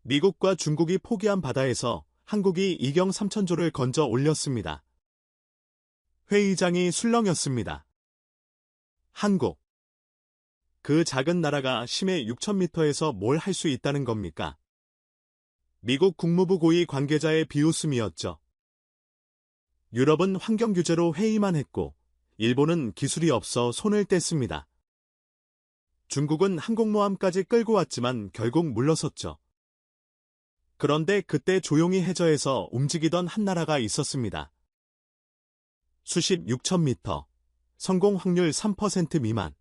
미국과 중국이 포기한 바다에서 한국이 이경 3천조를 건져 올렸습니다. 회의장이 술렁였습니다. 한국. 그 작은 나라가 심해 6,000m에서 뭘 할 수 있다는 겁니까? 미국 국무부 고위 관계자의 비웃음이었죠. 유럽은 환경 규제로 회의만 했고, 일본은 기술이 없어 손을 뗐습니다. 중국은 항공모함까지 끌고 왔지만 결국 물러섰죠. 그런데 그때 조용히 해저에서 움직이던 한 나라가 있었습니다. 수십 6,000m, 성공 확률 3% 미만.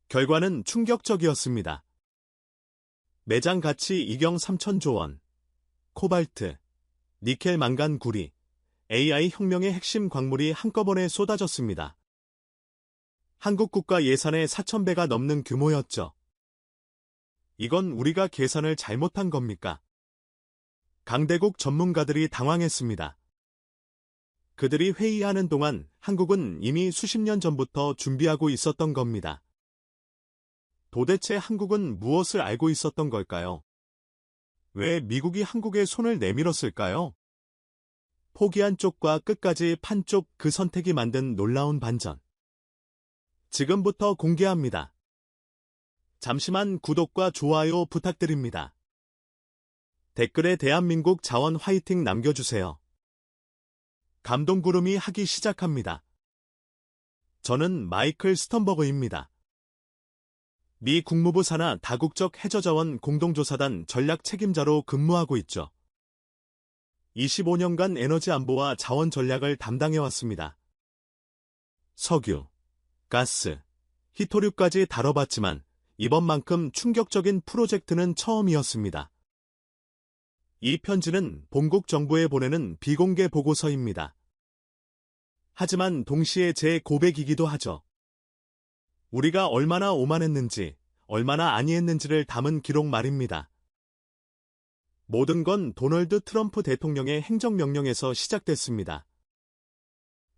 결과는 충격적이었습니다. 매장 가치 이경 3천조 원, 코발트, 니켈 망간 구리, AI 혁명의 핵심 광물이 한꺼번에 쏟아졌습니다. 한국 국가 예산의 4,000배가 넘는 규모였죠. 이건 우리가 계산을 잘못한 겁니까? 강대국 전문가들이 당황했습니다. 그들이 회의하는 동안 한국은 이미 수십 년 전부터 준비하고 있었던 겁니다. 도대체 한국은 무엇을 알고 있었던 걸까요? 왜 미국이 한국에 손을 내밀었을까요? 포기한 쪽과 끝까지 판 쪽 그 선택이 만든 놀라운 반전. 지금부터 공개합니다. 잠시만 구독과 좋아요 부탁드립니다. 댓글에 대한민국 자원 화이팅 남겨주세요. 감동구름이 하기 시작합니다. 저는 마이클 스턴버그입니다. 미 국무부 산하 다국적 해저자원 공동조사단 전략 책임자로 근무하고 있죠. 25년간 에너지 안보와 자원 전략을 담당해왔습니다. 석유, 가스, 히토류까지 다뤄봤지만 이번만큼 충격적인 프로젝트는 처음이었습니다. 이 편지는 본국 정부에 보내는 비공개 보고서입니다. 하지만 동시에 제 고백이기도 하죠. 우리가 얼마나 오만했는지, 얼마나 아니했는지를 담은 기록 말입니다. 모든 건 도널드 트럼프 대통령의 행정명령에서 시작됐습니다.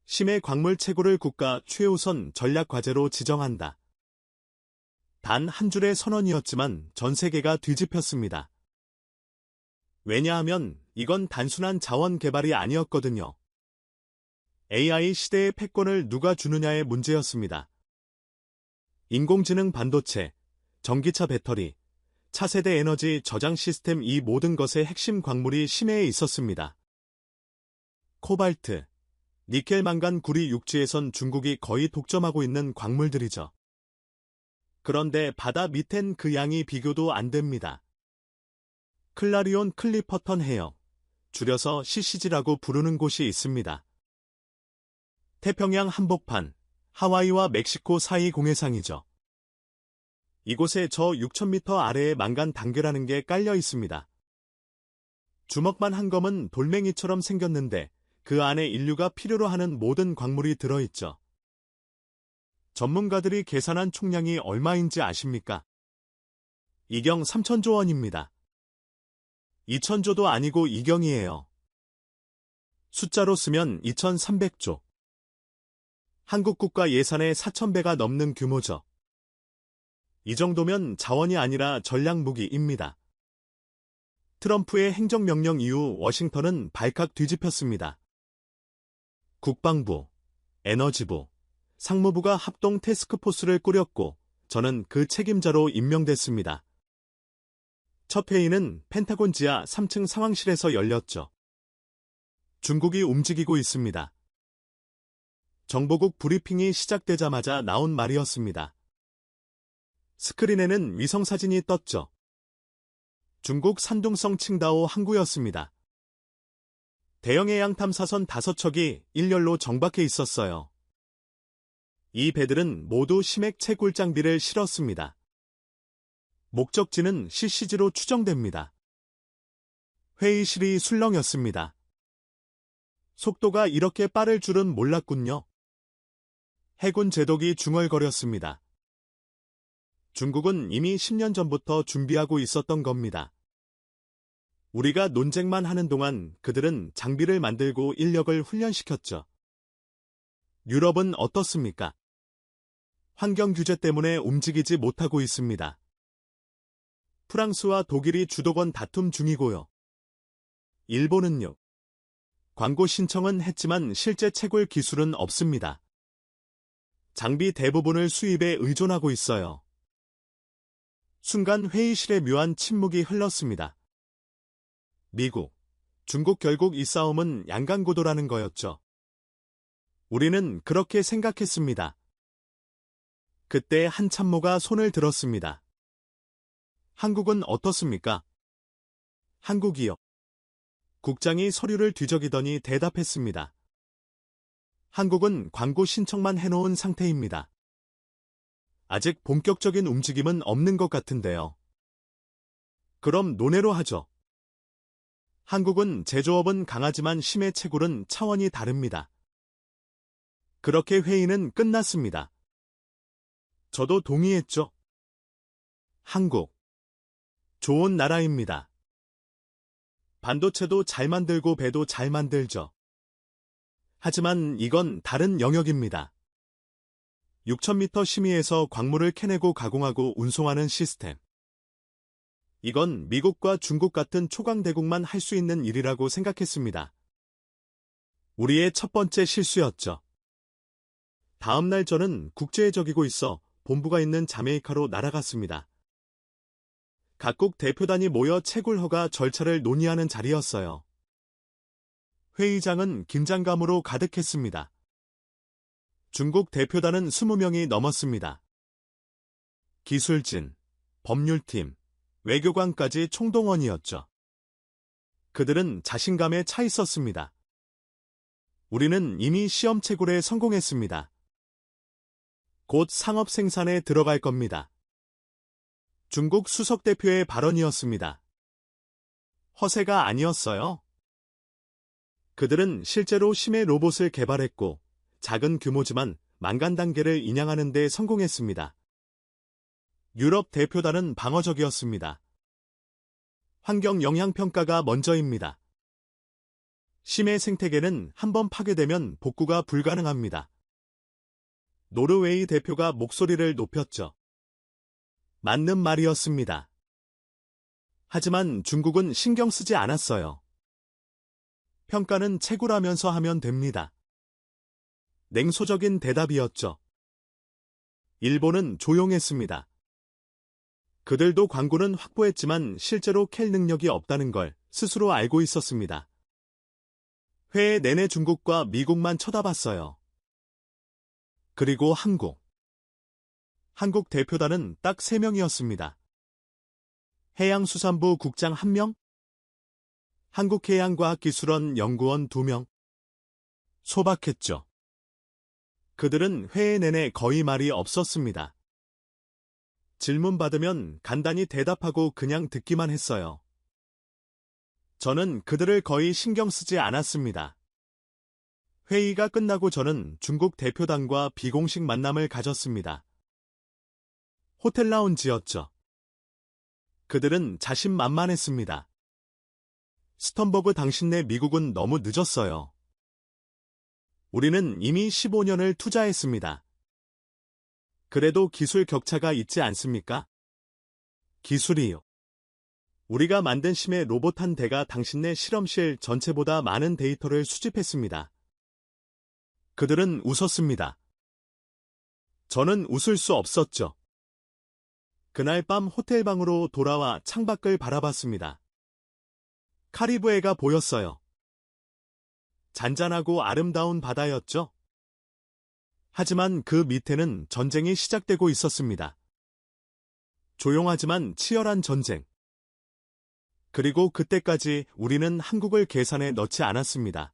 심해 광물 채굴을 국가 최우선 전략 과제로 지정한다. 단 한 줄의 선언이었지만 전 세계가 뒤집혔습니다. 왜냐하면 이건 단순한 자원 개발이 아니었거든요. AI 시대의 패권을 누가 주느냐의 문제였습니다. 인공지능 반도체, 전기차 배터리, 차세대 에너지 저장 시스템 이 모든 것의 핵심 광물이 심해에 있었습니다. 코발트, 니켈 망간 구리 육지에선 중국이 거의 독점하고 있는 광물들이죠. 그런데 바다 밑엔 그 양이 비교도 안 됩니다. 클라리온 클리퍼턴 해역, 줄여서 CCG라고 부르는 곳이 있습니다. 태평양 한복판, 하와이와 멕시코 사이 공해상이죠. 이곳에 저 6,000m 아래에 망간 단계라는 게 깔려 있습니다. 주먹만 한 검은 돌멩이처럼 생겼는데 그 안에 인류가 필요로 하는 모든 광물이 들어있죠. 전문가들이 계산한 총량이 얼마인지 아십니까? 이경 3천조 원입니다. 2천조도 아니고 이경이에요. 숫자로 쓰면 2,300조. 한국 국가 예산의 4,000배가 넘는 규모죠. 이 정도면 자원이 아니라 전략무기입니다. 트럼프의 행정명령 이후 워싱턴은 발칵 뒤집혔습니다. 국방부, 에너지부, 상무부가 합동 태스크포스를 꾸렸고 저는 그 책임자로 임명됐습니다. 첫 회의는 펜타곤 지하 3층 상황실에서 열렸죠. 중국이 움직이고 있습니다. 정보국 브리핑이 시작되자마자 나온 말이었습니다. 스크린에는 위성사진이 떴죠. 중국 산둥성 칭다오 항구였습니다. 대형 해양 탐사선 5척이 일렬로 정박해 있었어요. 이 배들은 모두 심핵 채굴 장비를 실었습니다. 목적지는 CCG로 추정됩니다. 회의실이 술렁였습니다. 속도가 이렇게 빠를 줄은 몰랐군요. 해군 제독이 중얼거렸습니다. 중국은 이미 10년 전부터 준비하고 있었던 겁니다. 우리가 논쟁만 하는 동안 그들은 장비를 만들고 인력을 훈련시켰죠. 유럽은 어떻습니까? 환경 규제 때문에 움직이지 못하고 있습니다. 프랑스와 독일이 주도권 다툼 중이고요. 일본은요. 광고 신청은 했지만 실제 채굴 기술은 없습니다. 장비 대부분을 수입에 의존하고 있어요. 순간 회의실에 묘한 침묵이 흘렀습니다. 미국, 중국 결국 이 싸움은 양강구도라는 거였죠. 우리는 그렇게 생각했습니다. 그때 한 참모가 손을 들었습니다. 한국은 어떻습니까? 한국이요. 국장이 서류를 뒤적이더니 대답했습니다. 한국은 광고 신청만 해놓은 상태입니다. 아직 본격적인 움직임은 없는 것 같은데요. 그럼 논외로 하죠. 한국은 제조업은 강하지만 심해 채굴은 차원이 다릅니다. 그렇게 회의는 끝났습니다. 저도 동의했죠. 한국. 좋은 나라입니다. 반도체도 잘 만들고 배도 잘 만들죠. 하지만 이건 다른 영역입니다. 6,000m 심의에서 광물을 캐내고 가공하고 운송하는 시스템. 이건 미국과 중국 같은 초강대국만 할 수 있는 일이라고 생각했습니다. 우리의 첫 번째 실수였죠. 다음 날 저는 국제적이고 있어 본부가 있는 자메이카로 날아갔습니다. 각국 대표단이 모여 채굴 허가 절차를 논의하는 자리였어요. 회의장은 긴장감으로 가득했습니다. 중국 대표단은 20명이 넘었습니다. 기술진, 법률팀, 외교관까지 총동원이었죠. 그들은 자신감에 차 있었습니다. 우리는 이미 시험 채굴에 성공했습니다. 곧 상업 생산에 들어갈 겁니다. 중국 수석 대표의 발언이었습니다. 허세가 아니었어요. 그들은 실제로 심해 로봇을 개발했고 작은 규모지만 만간 단계를 인양하는 데 성공했습니다. 유럽 대표단은 방어적이었습니다. 환경 영향 평가가 먼저입니다. 심해 생태계는 한번 파괴되면 복구가 불가능합니다. 노르웨이 대표가 목소리를 높였죠. 맞는 말이었습니다. 하지만 중국은 신경 쓰지 않았어요. 평가는 채굴하면서 하면 됩니다. 냉소적인 대답이었죠. 일본은 조용했습니다. 그들도 광고는 확보했지만 실제로 캘 능력이 없다는 걸 스스로 알고 있었습니다. 회의 내내 중국과 미국만 쳐다봤어요. 그리고 한국 대표단은 딱 3명이었습니다. 해양수산부 국장 1명, 한국해양과학기술원 연구원 2명. 소박했죠. 그들은 회의 내내 거의 말이 없었습니다. 질문 받으면 간단히 대답하고 그냥 듣기만 했어요. 저는 그들을 거의 신경 쓰지 않았습니다. 회의가 끝나고 저는 중국 대표단과 비공식 만남을 가졌습니다. 호텔 라운지였죠. 그들은 자신만만했습니다. 스턴버그 당신네 미국은 너무 늦었어요. 우리는 이미 15년을 투자했습니다. 그래도 기술 격차가 있지 않습니까? 기술이요. 우리가 만든 심해 로봇 한 대가 당신네 실험실 전체보다 많은 데이터를 수집했습니다. 그들은 웃었습니다. 저는 웃을 수 없었죠. 그날 밤 호텔방으로 돌아와 창밖을 바라봤습니다. 카리브해가 보였어요. 잔잔하고 아름다운 바다였죠. 하지만 그 밑에는 전쟁이 시작되고 있었습니다. 조용하지만 치열한 전쟁. 그리고 그때까지 우리는 한국을 계산에 넣지 않았습니다.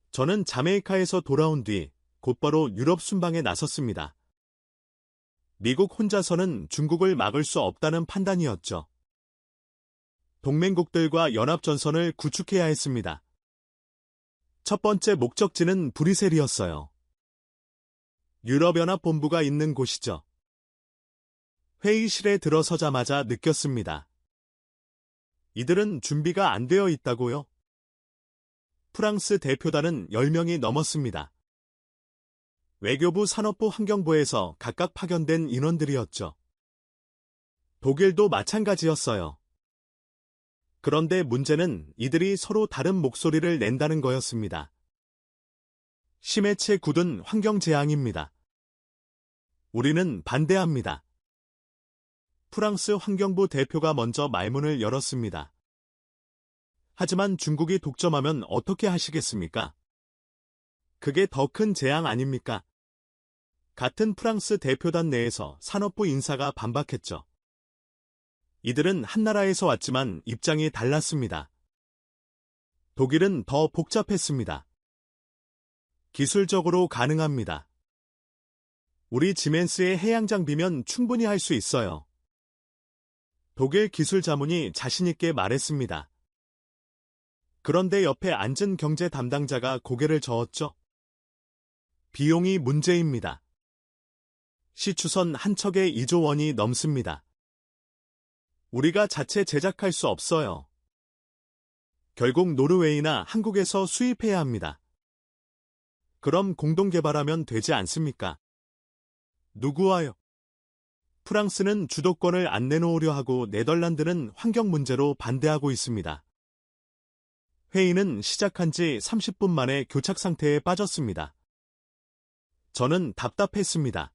저는 자메이카에서 돌아온 뒤 곧바로 유럽 순방에 나섰습니다. 미국 혼자서는 중국을 막을 수 없다는 판단이었죠. 동맹국들과 연합전선을 구축해야 했습니다. 첫 번째 목적지는 브뤼셀이었어요. 유럽연합본부가 있는 곳이죠. 회의실에 들어서자마자 느꼈습니다. 이들은 준비가 안 되어 있다고요? 프랑스 대표단은 10명이 넘었습니다. 외교부, 산업부, 환경부에서 각각 파견된 인원들이었죠. 독일도 마찬가지였어요. 그런데 문제는 이들이 서로 다른 목소리를 낸다는 거였습니다. 심해 채 굳은 환경 재앙입니다. 우리는 반대합니다. 프랑스 환경부 대표가 먼저 말문을 열었습니다. 하지만 중국이 독점하면 어떻게 하시겠습니까? 그게 더 큰 재앙 아닙니까? 같은 프랑스 대표단 내에서 산업부 인사가 반박했죠. 이들은 한 나라에서 왔지만 입장이 달랐습니다. 독일은 더 복잡했습니다. 기술적으로 가능합니다. 우리 지멘스의 해양 장비면 충분히 할 수 있어요. 독일 기술 자문이 자신있게 말했습니다. 그런데 옆에 앉은 경제 담당자가 고개를 저었죠. 비용이 문제입니다. 시추선 한 척에 2조 원이 넘습니다. 우리가 자체 제작할 수 없어요. 결국 노르웨이나 한국에서 수입해야 합니다. 그럼 공동 개발하면 되지 않습니까? 누구와요? 프랑스는 주도권을 안 내놓으려 하고 네덜란드는 환경 문제로 반대하고 있습니다. 회의는 시작한 지 30분 만에 교착 상태에 빠졌습니다. 저는 답답했습니다.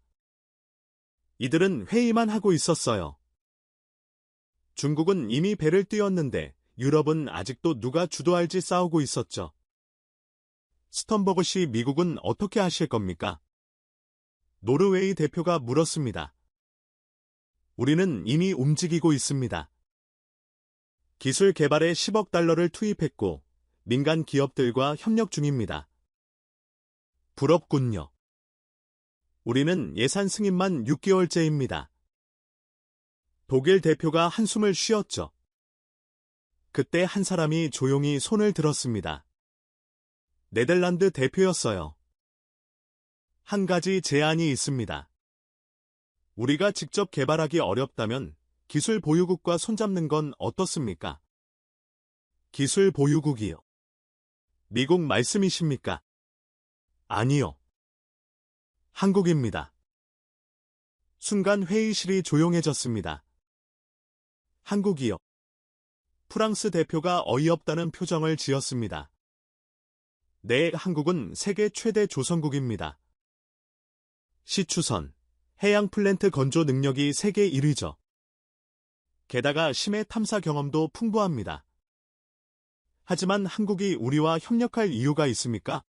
이들은 회의만 하고 있었어요. 중국은 이미 배를 띄웠는데 유럽은 아직도 누가 주도할지 싸우고 있었죠. 스턴버그 씨 미국은 어떻게 하실 겁니까? 노르웨이 대표가 물었습니다. 우리는 이미 움직이고 있습니다. 기술 개발에 10억 달러를 투입했고 민간 기업들과 협력 중입니다. 부럽군요. 우리는 예산 승인만 6개월째입니다. 독일 대표가 한숨을 쉬었죠. 그때 한 사람이 조용히 손을 들었습니다. 네덜란드 대표였어요. 한 가지 제안이 있습니다. 우리가 직접 개발하기 어렵다면 기술 보유국과 손잡는 건 어떻습니까? 기술 보유국이요. 미국 말씀이십니까? 아니요. 한국입니다. 순간 회의실이 조용해졌습니다. 한국이요. 프랑스 대표가 어이없다는 표정을 지었습니다. 네, 한국은 세계 최대 조선국입니다. 시추선, 해양 플랜트 건조 능력이 세계 1위죠. 게다가 심해 탐사 경험도 풍부합니다. 하지만 한국이 우리와 협력할 이유가 있습니까?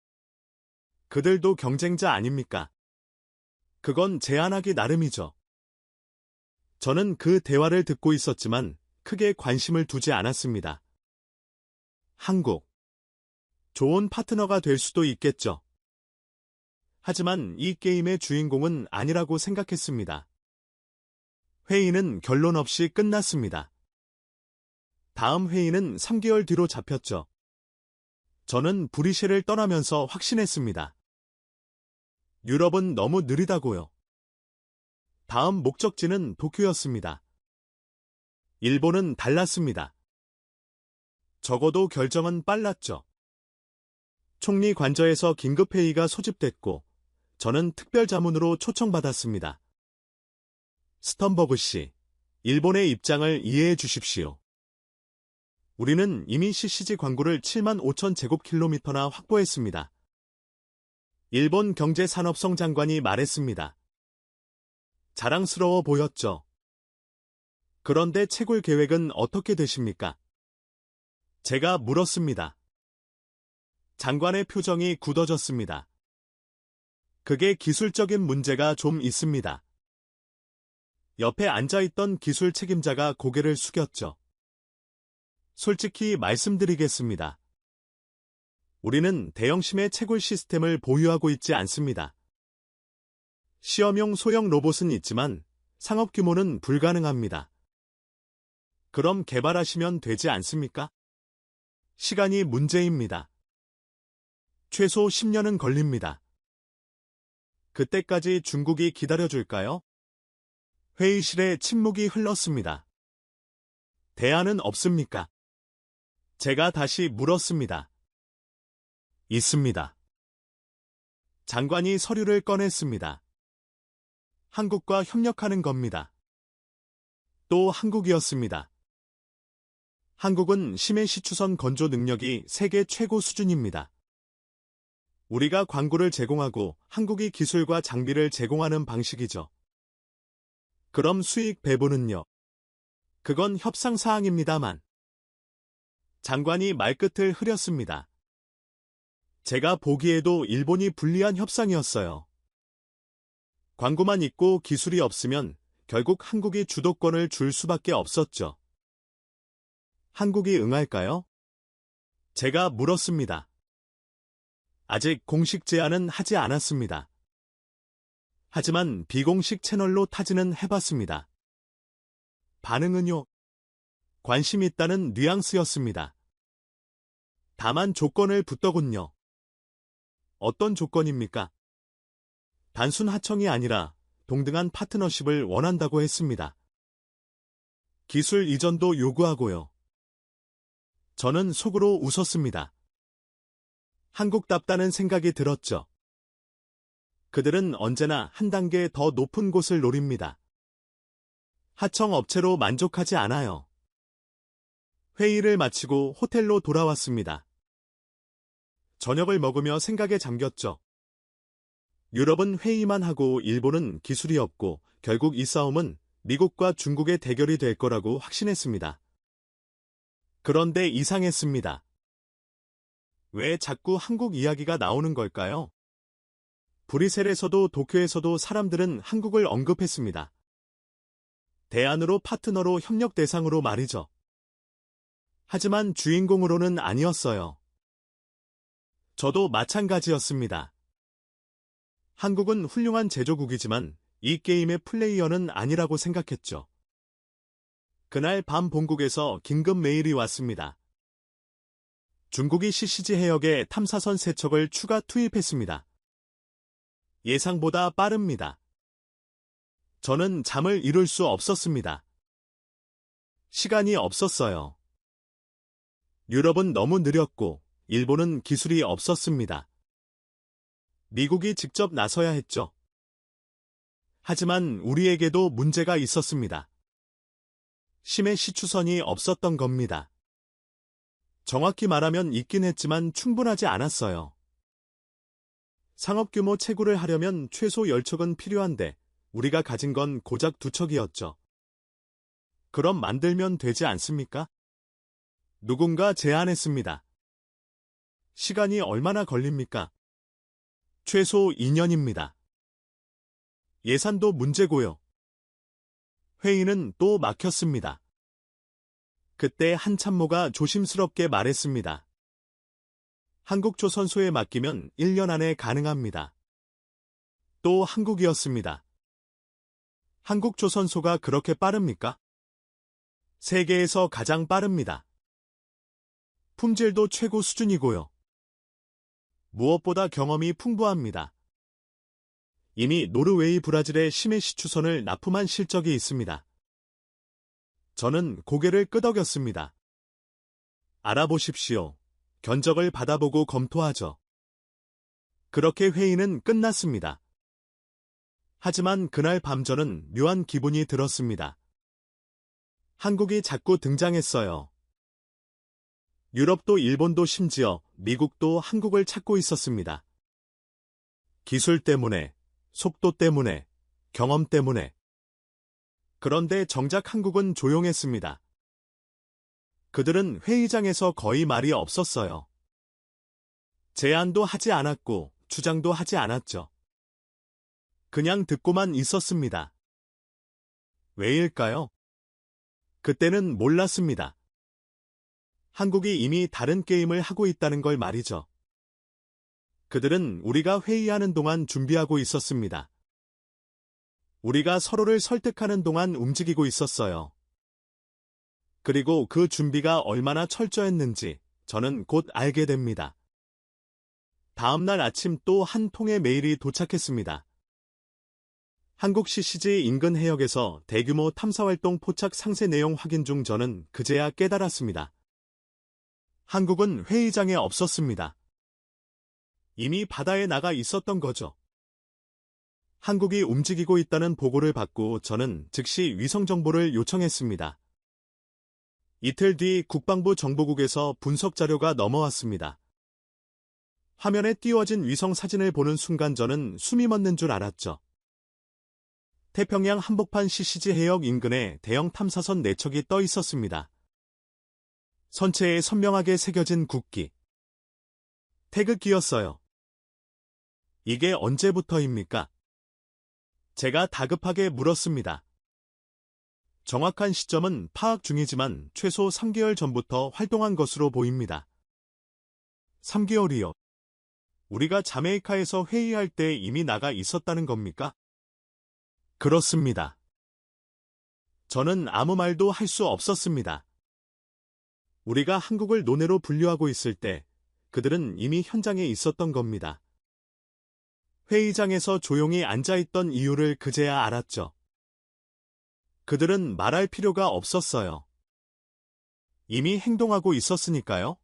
그들도 경쟁자 아닙니까? 그건 제안하기 나름이죠. 저는 그 대화를 듣고 있었지만 크게 관심을 두지 않았습니다. 한국. 좋은 파트너가 될 수도 있겠죠. 하지만 이 게임의 주인공은 아니라고 생각했습니다. 회의는 결론 없이 끝났습니다. 다음 회의는 3개월 뒤로 잡혔죠. 저는 브뤼셀을 떠나면서 확신했습니다. 유럽은 너무 느리다고요. 다음 목적지는 도쿄였습니다. 일본은 달랐습니다. 적어도 결정은 빨랐죠. 총리 관저에서 긴급회의가 소집됐고 저는 특별자문으로 초청받았습니다. 스턴버그 씨, 일본의 입장을 이해해 주십시오. 우리는 이미 CCG 광구를 7만 5천 제곱킬로미터나 확보했습니다. 일본 경제산업성 장관이 말했습니다. 자랑스러워 보였죠. 그런데 채굴 계획은 어떻게 되십니까? 제가 물었습니다. 장관의 표정이 굳어졌습니다. 그게 기술적인 문제가 좀 있습니다. 옆에 앉아있던 기술 책임자가 고개를 숙였죠. 솔직히 말씀드리겠습니다. 우리는 대형심의 채굴 시스템을 보유하고 있지 않습니다. 시험용 소형 로봇은 있지만 상업 규모는 불가능합니다. 그럼 개발하시면 되지 않습니까? 시간이 문제입니다. 최소 10년은 걸립니다. 그때까지 중국이 기다려줄까요? 회의실에 침묵이 흘렀습니다. 대안은 없습니까? 제가 다시 물었습니다. 있습니다. 장관이 서류를 꺼냈습니다. 한국과 협력하는 겁니다. 또 한국이었습니다. 한국은 심해시추선 건조 능력이 세계 최고 수준입니다. 우리가 광고를 제공하고 한국이 기술과 장비를 제공하는 방식이죠. 그럼 수익 배분은요? 그건 협상사항입니다만. 장관이 말끝을 흐렸습니다. 제가 보기에도 일본이 불리한 협상이었어요. 광고만 있고 기술이 없으면 결국 한국이 주도권을 줄 수밖에 없었죠. 한국이 응할까요? 제가 물었습니다. 아직 공식 제안은 하지 않았습니다. 하지만 비공식 채널로 타진은 해봤습니다. 반응은요? 관심 있다는 뉘앙스였습니다. 다만 조건을 붙더군요. 어떤 조건입니까? 단순 하청이 아니라 동등한 파트너십을 원한다고 했습니다. 기술 이전도 요구하고요. 저는 속으로 웃었습니다. 한국답다는 생각이 들었죠. 그들은 언제나 한 단계 더 높은 곳을 노립니다. 하청 업체로 만족하지 않아요. 회의를 마치고 호텔로 돌아왔습니다. 저녁을 먹으며 생각에 잠겼죠. 유럽은 회의만 하고 일본은 기술이 없고 결국 이 싸움은 미국과 중국의 대결이 될 거라고 확신했습니다. 그런데 이상했습니다. 왜 자꾸 한국 이야기가 나오는 걸까요? 브뤼셀에서도 도쿄에서도 사람들은 한국을 언급했습니다. 대안으로 파트너로 협력 대상으로 말이죠. 하지만 주인공으로는 아니었어요. 저도 마찬가지였습니다. 한국은 훌륭한 제조국이지만 이 게임의 플레이어는 아니라고 생각했죠. 그날 밤 본국에서 긴급 메일이 왔습니다. 중국이 CCG 해역에 탐사선 3척을 추가 투입했습니다. 예상보다 빠릅니다. 저는 잠을 이룰 수 없었습니다. 시간이 없었어요. 유럽은 너무 느렸고 일본은 기술이 없었습니다. 미국이 직접 나서야 했죠. 하지만 우리에게도 문제가 있었습니다. 심해시추선이 없었던 겁니다. 정확히 말하면 있긴 했지만 충분하지 않았어요. 상업규모 채굴을 하려면 최소 10척은 필요한데 우리가 가진 건 고작 2척이었죠. 그럼 만들면 되지 않습니까? 누군가 제안했습니다. 시간이 얼마나 걸립니까? 최소 2년입니다. 예산도 문제고요. 회의는 또 막혔습니다. 그때 한 참모가 조심스럽게 말했습니다. 한국조선소에 맡기면 1년 안에 가능합니다. 또 한국이었습니다. 한국조선소가 그렇게 빠릅니까? 세계에서 가장 빠릅니다. 품질도 최고 수준이고요. 무엇보다 경험이 풍부합니다. 이미 노르웨이, 브라질의 심해시추선을 납품한 실적이 있습니다. 저는 고개를 끄덕였습니다. 알아보십시오. 견적을 받아보고 검토하죠. 그렇게 회의는 끝났습니다. 하지만 그날 밤 저는 묘한 기분이 들었습니다. 한국이 자꾸 등장했어요. 유럽도 일본도 심지어 미국도 한국을 찾고 있었습니다. 기술 때문에, 속도 때문에, 경험 때문에. 그런데 정작 한국은 조용했습니다. 그들은 회의장에서 거의 말이 없었어요. 제안도 하지 않았고 주장도 하지 않았죠. 그냥 듣고만 있었습니다. 왜일까요? 그때는 몰랐습니다. 한국이 이미 다른 게임을 하고 있다는 걸 말이죠. 그들은 우리가 회의하는 동안 준비하고 있었습니다. 우리가 서로를 설득하는 동안 움직이고 있었어요. 그리고 그 준비가 얼마나 철저했는지 저는 곧 알게 됩니다. 다음날 아침 또 한 통의 메일이 도착했습니다. 한국 CCG 인근 해역에서 대규모 탐사활동 포착 상세 내용 확인 중. 저는 그제야 깨달았습니다. 한국은 회의장에 없었습니다. 이미 바다에 나가 있었던 거죠. 한국이 움직이고 있다는 보고를 받고 저는 즉시 위성 정보를 요청했습니다. 이틀 뒤 국방부 정보국에서 분석 자료가 넘어왔습니다. 화면에 띄워진 위성 사진을 보는 순간 저는 숨이 멎는 줄 알았죠. 태평양 한복판 CCG 해역 인근에 대형 탐사선 4척이 떠 있었습니다. 선체에 선명하게 새겨진 국기. 태극기였어요. 이게 언제부터입니까? 제가 다급하게 물었습니다. 정확한 시점은 파악 중이지만 최소 3개월 전부터 활동한 것으로 보입니다. 3개월이요? 우리가 자메이카에서 회의할 때 이미 나가 있었다는 겁니까? 그렇습니다. 저는 아무 말도 할 수 없었습니다. 우리가 한국을 논외로 분류하고 있을 때 그들은 이미 현장에 있었던 겁니다. 회의장에서 조용히 앉아있던 이유를 그제야 알았죠. 그들은 말할 필요가 없었어요. 이미 행동하고 있었으니까요.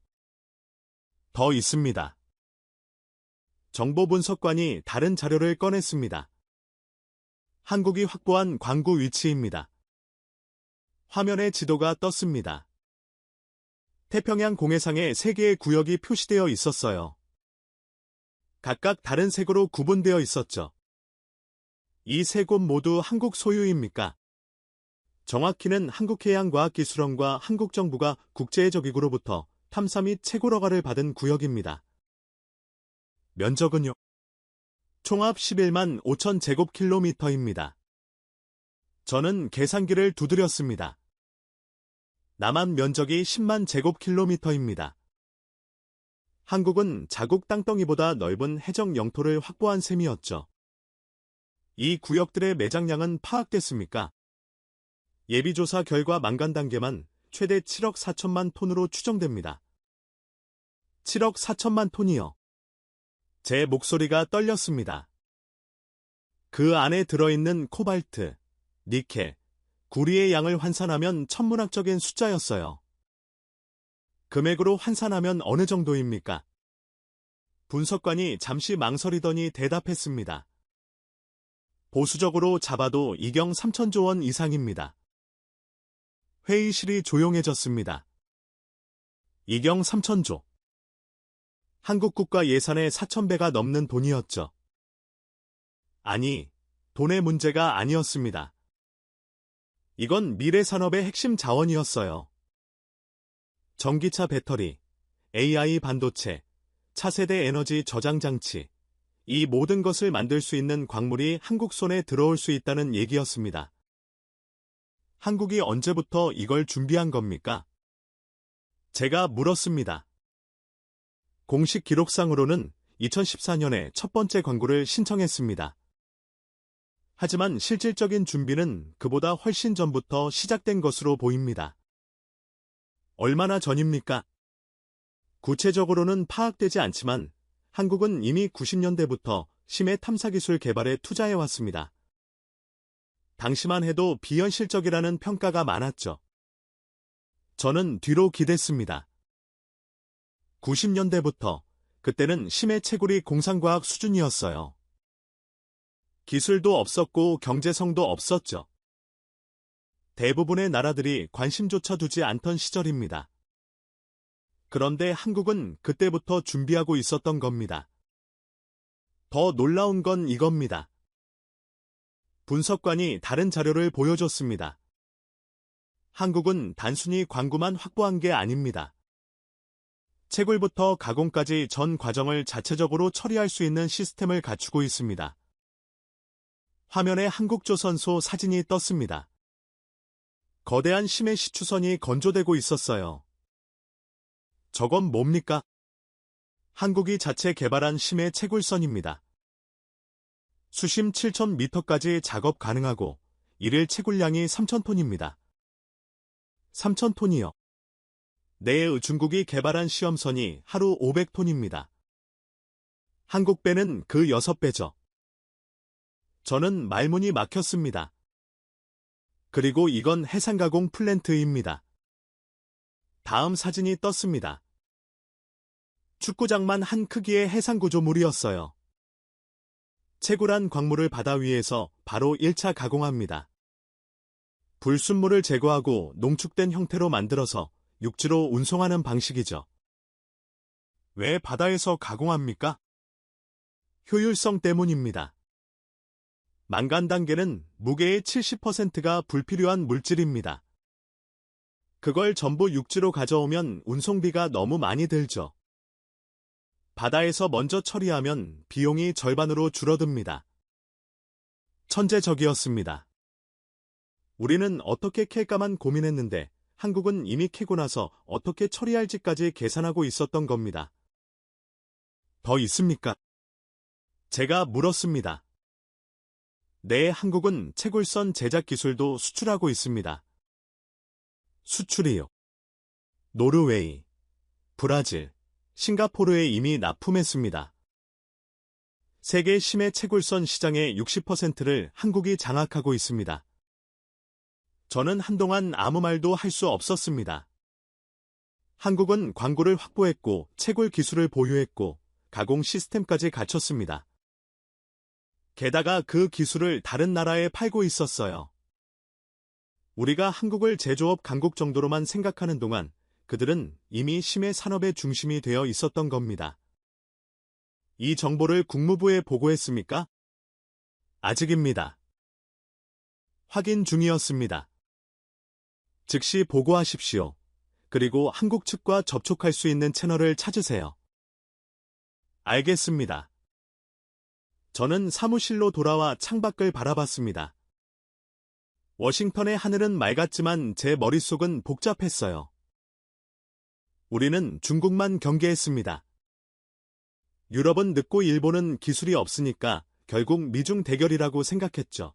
더 있습니다. 정보분석관이 다른 자료를 꺼냈습니다. 한국이 확보한 광구 위치입니다. 화면에 지도가 떴습니다. 태평양 공해상에 3개의 구역이 표시되어 있었어요. 각각 다른 색으로 구분되어 있었죠. 이 3곳 모두 한국 소유입니까? 정확히는 한국해양과학기술원과 한국정부가 국제적기구로부터 탐사 및 채굴 허가를 받은 구역입니다. 면적은요? 총합 11만 5천 제곱킬로미터입니다. 저는 계산기를 두드렸습니다. 남한 면적이 10만 제곱킬로미터입니다. 한국은 자국 땅덩이보다 넓은 해적 영토를 확보한 셈이었죠. 이 구역들의 매장량은 파악됐습니까? 예비조사 결과 만간 단계만 최대 7억 4천만 톤으로 추정됩니다. 7억 4천만 톤이요. 제 목소리가 떨렸습니다. 그 안에 들어있는 코발트, 니켈, 구리의 양을 환산하면 천문학적인 숫자였어요. 금액으로 환산하면 어느 정도입니까? 분석관이 잠시 망설이더니 대답했습니다. 보수적으로 잡아도 이경 3천조 원 이상입니다. 회의실이 조용해졌습니다. 이경 3천조. 한국 국가 예산의 4,000배가 넘는 돈이었죠. 아니, 돈의 문제가 아니었습니다. 이건 미래 산업의 핵심 자원이었어요. 전기차 배터리, AI 반도체, 차세대 에너지 저장 장치, 이 모든 것을 만들 수 있는 광물이 한국 손에 들어올 수 있다는 얘기였습니다. 한국이 언제부터 이걸 준비한 겁니까? 제가 물었습니다. 공식 기록상으로는 2014년에 첫 번째 광구를 신청했습니다. 하지만 실질적인 준비는 그보다 훨씬 전부터 시작된 것으로 보입니다. 얼마나 전입니까? 구체적으로는 파악되지 않지만 한국은 이미 90년대부터 심해 탐사기술 개발에 투자해왔습니다. 당시만 해도 비현실적이라는 평가가 많았죠. 저는 뒤로 기댔습니다. 90년대부터 그때는 심해 채굴이 공상과학 수준이었어요. 기술도 없었고 경제성도 없었죠. 대부분의 나라들이 관심조차 두지 않던 시절입니다. 그런데 한국은 그때부터 준비하고 있었던 겁니다. 더 놀라운 건 이겁니다. 분석관이 다른 자료를 보여줬습니다. 한국은 단순히 광구만 확보한 게 아닙니다. 채굴부터 가공까지 전 과정을 자체적으로 처리할 수 있는 시스템을 갖추고 있습니다. 화면에 한국조선소 사진이 떴습니다. 거대한 심해 시추선이 건조되고 있었어요. 저건 뭡니까? 한국이 자체 개발한 심해 채굴선입니다. 수심 7,000m까지 작업 가능하고 일일 채굴량이 3,000톤입니다. 3,000톤이요. 네, 중국이 개발한 시험선이 하루 500톤입니다. 한국 배는 그 6배죠. 저는 말문이 막혔습니다. 그리고 이건 해상가공 플랜트입니다. 다음 사진이 떴습니다. 축구장만 한 크기의 해상구조물이었어요. 채굴한 광물을 바다 위에서 바로 1차 가공합니다. 불순물을 제거하고 농축된 형태로 만들어서 육지로 운송하는 방식이죠. 왜 바다에서 가공합니까? 효율성 때문입니다. 망간 단계는 무게의 70%가 불필요한 물질입니다. 그걸 전부 육지로 가져오면 운송비가 너무 많이 들죠. 바다에서 먼저 처리하면 비용이 절반으로 줄어듭니다. 천재적이었습니다. 우리는 어떻게 캘까만 고민했는데 한국은 이미 캐고 나서 어떻게 처리할지까지 계산하고 있었던 겁니다. 더 있습니까? 제가 물었습니다. 네, 한국은 채굴선 제작 기술도 수출하고 있습니다. 수출이요. 노르웨이, 브라질, 싱가포르에 이미 납품했습니다. 세계 심해 채굴선 시장의 60%를 한국이 장악하고 있습니다. 저는 한동안 아무 말도 할 수 없었습니다. 한국은 광고를 확보했고 채굴 기술을 보유했고 가공 시스템까지 갖췄습니다. 게다가 그 기술을 다른 나라에 팔고 있었어요. 우리가 한국을 제조업 강국 정도로만 생각하는 동안 그들은 이미 심해 산업의 중심이 되어 있었던 겁니다. 이 정보를 국무부에 보고했습니까? 아직입니다. 확인 중이었습니다. 즉시 보고하십시오. 그리고 한국 측과 접촉할 수 있는 채널을 찾으세요. 알겠습니다. 저는 사무실로 돌아와 창밖을 바라봤습니다. 워싱턴의 하늘은 맑았지만 제 머릿속은 복잡했어요. 우리는 중국만 경계했습니다. 유럽은 늦고 일본은 기술이 없으니까 결국 미중 대결이라고 생각했죠.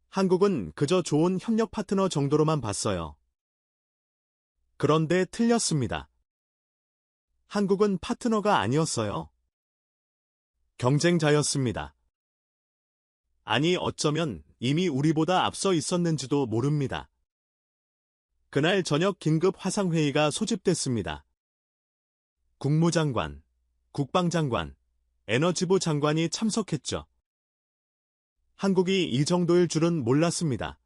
한국은 그저 좋은 협력 파트너 정도로만 봤어요. 그런데 틀렸습니다. 한국은 파트너가 아니었어요. 경쟁자였습니다. 아니, 어쩌면 이미 우리보다 앞서 있었는지도 모릅니다. 그날 저녁 긴급 화상회의가 소집됐습니다. 국무장관, 국방장관, 에너지부 장관이 참석했죠. 한국이 이 정도일 줄은 몰랐습니다.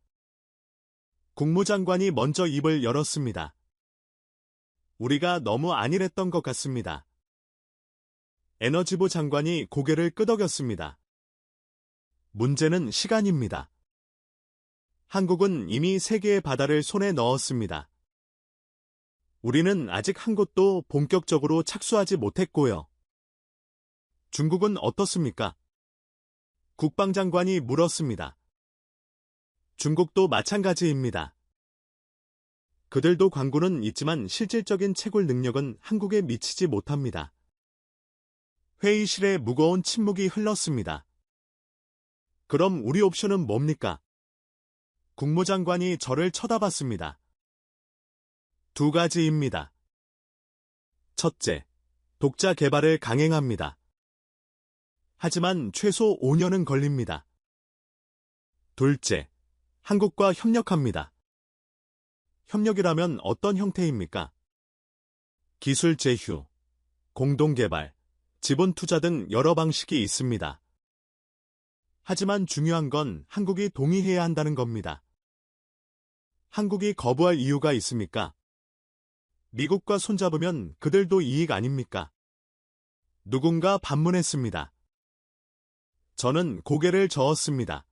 국무장관이 먼저 입을 열었습니다. 우리가 너무 안일했던 것 같습니다. 에너지부 장관이 고개를 끄덕였습니다. 문제는 시간입니다. 한국은 이미 세계의 바다를 손에 넣었습니다. 우리는 아직 한 곳도 본격적으로 착수하지 못했고요. 중국은 어떻습니까? 국방장관이 물었습니다. 중국도 마찬가지입니다. 그들도 광고는 있지만 실질적인 채굴 능력은 한국에 미치지 못합니다. 회의실에 무거운 침묵이 흘렀습니다. 그럼 우리 옵션은 뭡니까? 국무장관이 저를 쳐다봤습니다. 두 가지입니다. 첫째, 독자 개발을 강행합니다. 하지만 최소 5년은 걸립니다. 둘째, 한국과 협력합니다. 협력이라면 어떤 형태입니까? 기술 제휴, 공동개발, 지분 투자 등 여러 방식이 있습니다. 하지만 중요한 건 한국이 동의해야 한다는 겁니다. 한국이 거부할 이유가 있습니까? 미국과 손잡으면 그들도 이익 아닙니까? 누군가 반문했습니다. 저는 고개를 저었습니다.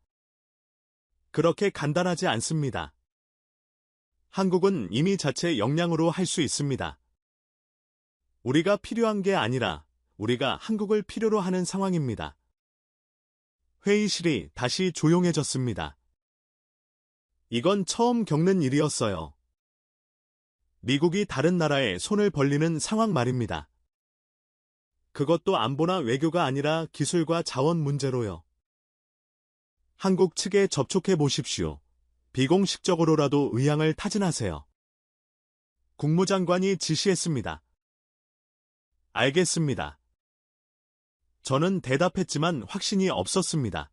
그렇게 간단하지 않습니다. 한국은 이미 자체 역량으로 할 수 있습니다. 우리가 필요한 게 아니라 우리가 한국을 필요로 하는 상황입니다. 회의실이 다시 조용해졌습니다. 이건 처음 겪는 일이었어요. 미국이 다른 나라에 손을 벌리는 상황 말입니다. 그것도 안보나 외교가 아니라 기술과 자원 문제로요. 한국 측에 접촉해 보십시오. 비공식적으로라도 의향을 타진하세요. 국무장관이 지시했습니다. 알겠습니다. 저는 대답했지만 확신이 없었습니다.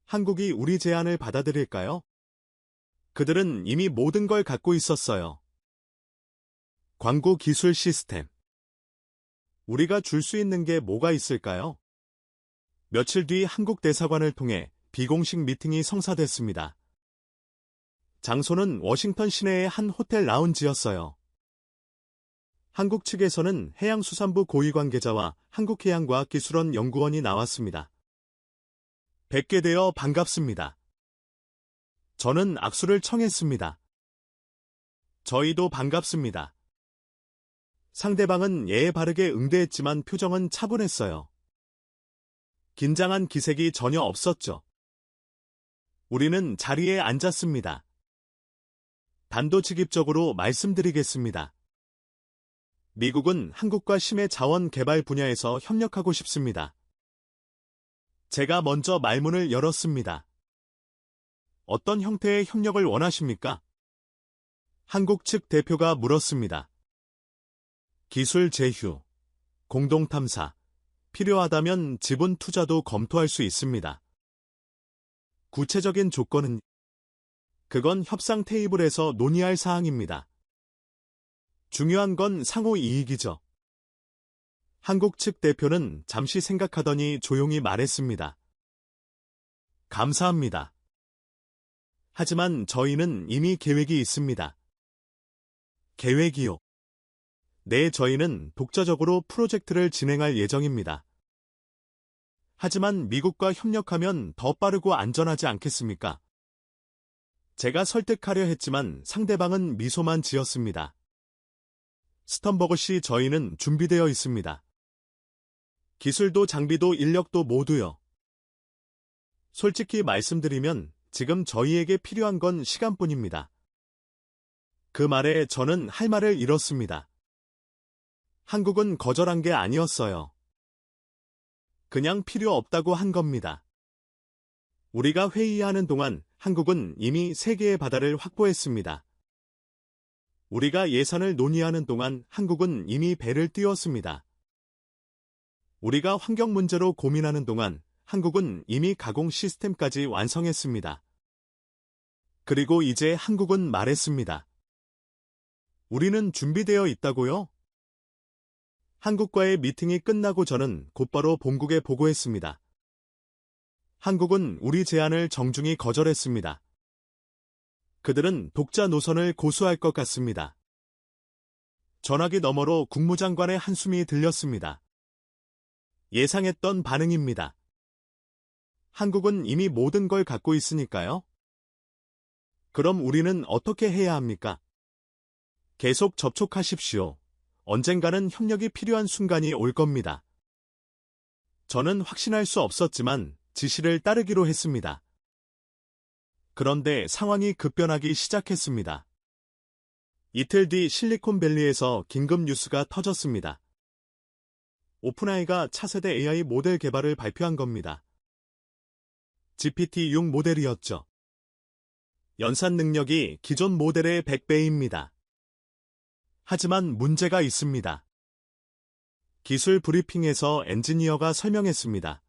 한국이 우리 제안을 받아들일까요? 그들은 이미 모든 걸 갖고 있었어요. 광고 기술 시스템. 우리가 줄 수 있는 게 뭐가 있을까요? 며칠 뒤 한국 대사관을 통해 비공식 미팅이 성사됐습니다. 장소는 워싱턴 시내의 한 호텔 라운지였어요. 한국 측에서는 해양수산부 고위 관계자와 한국해양과학기술원 연구원이 나왔습니다. 뵙게 되어 반갑습니다. 저는 악수를 청했습니다. 저희도 반갑습니다. 상대방은 예의 바르게 응대했지만 표정은 차분했어요. 긴장한 기색이 전혀 없었죠. 우리는 자리에 앉았습니다. 단도직입적으로 말씀드리겠습니다. 미국은 한국과 심해 자원 개발 분야에서 협력하고 싶습니다. 제가 먼저 말문을 열었습니다. 어떤 형태의 협력을 원하십니까? 한국 측 대표가 물었습니다. 기술 제휴, 공동 탐사, 필요하다면 지분 투자도 검토할 수 있습니다. 구체적인 조건은 그건 협상 테이블에서 논의할 사항입니다. 중요한 건 상호 이익이죠. 한국 측 대표는 잠시 생각하더니 조용히 말했습니다. 감사합니다. 하지만 저희는 이미 계획이 있습니다. 계획이요? 네, 저희는 독자적으로 프로젝트를 진행할 예정입니다. 하지만 미국과 협력하면 더 빠르고 안전하지 않겠습니까? 제가 설득하려 했지만 상대방은 미소만 지었습니다. 스턴버그 씨, 저희는 준비되어 있습니다. 기술도 장비도 인력도 모두요. 솔직히 말씀드리면 지금 저희에게 필요한 건 시간뿐입니다. 그 말에 저는 할 말을 잃었습니다. 한국은 거절한 게 아니었어요. 그냥 필요 없다고 한 겁니다. 우리가 회의하는 동안 한국은 이미 3개의 바다를 확보했습니다. 우리가 예산을 논의하는 동안 한국은 이미 배를 띄웠습니다. 우리가 환경 문제로 고민하는 동안 한국은 이미 가공 시스템까지 완성했습니다. 그리고 이제 한국은 말했습니다. 우리는 준비되어 있다고요? 한국과의 미팅이 끝나고 저는 곧바로 본국에 보고했습니다. 한국은 우리 제안을 정중히 거절했습니다. 그들은 독자 노선을 고수할 것 같습니다. 전화기 너머로 국무장관의 한숨이 들렸습니다. 예상했던 반응입니다. 한국은 이미 모든 걸 갖고 있으니까요. 그럼 우리는 어떻게 해야 합니까? 계속 접촉하십시오. 언젠가는 협력이 필요한 순간이 올 겁니다. 저는 확신할 수 없었지만 지시를 따르기로 했습니다. 그런데 상황이 급변하기 시작했습니다. 이틀 뒤 실리콘밸리에서 긴급 뉴스가 터졌습니다. 오픈AI가 차세대 AI 모델 개발을 발표한 겁니다. GPT-6 모델이었죠. 연산 능력이 기존 모델의 100배입니다. 하지만 문제가 있습니다. 기술 브리핑에서 엔지니어가 설명했습니다.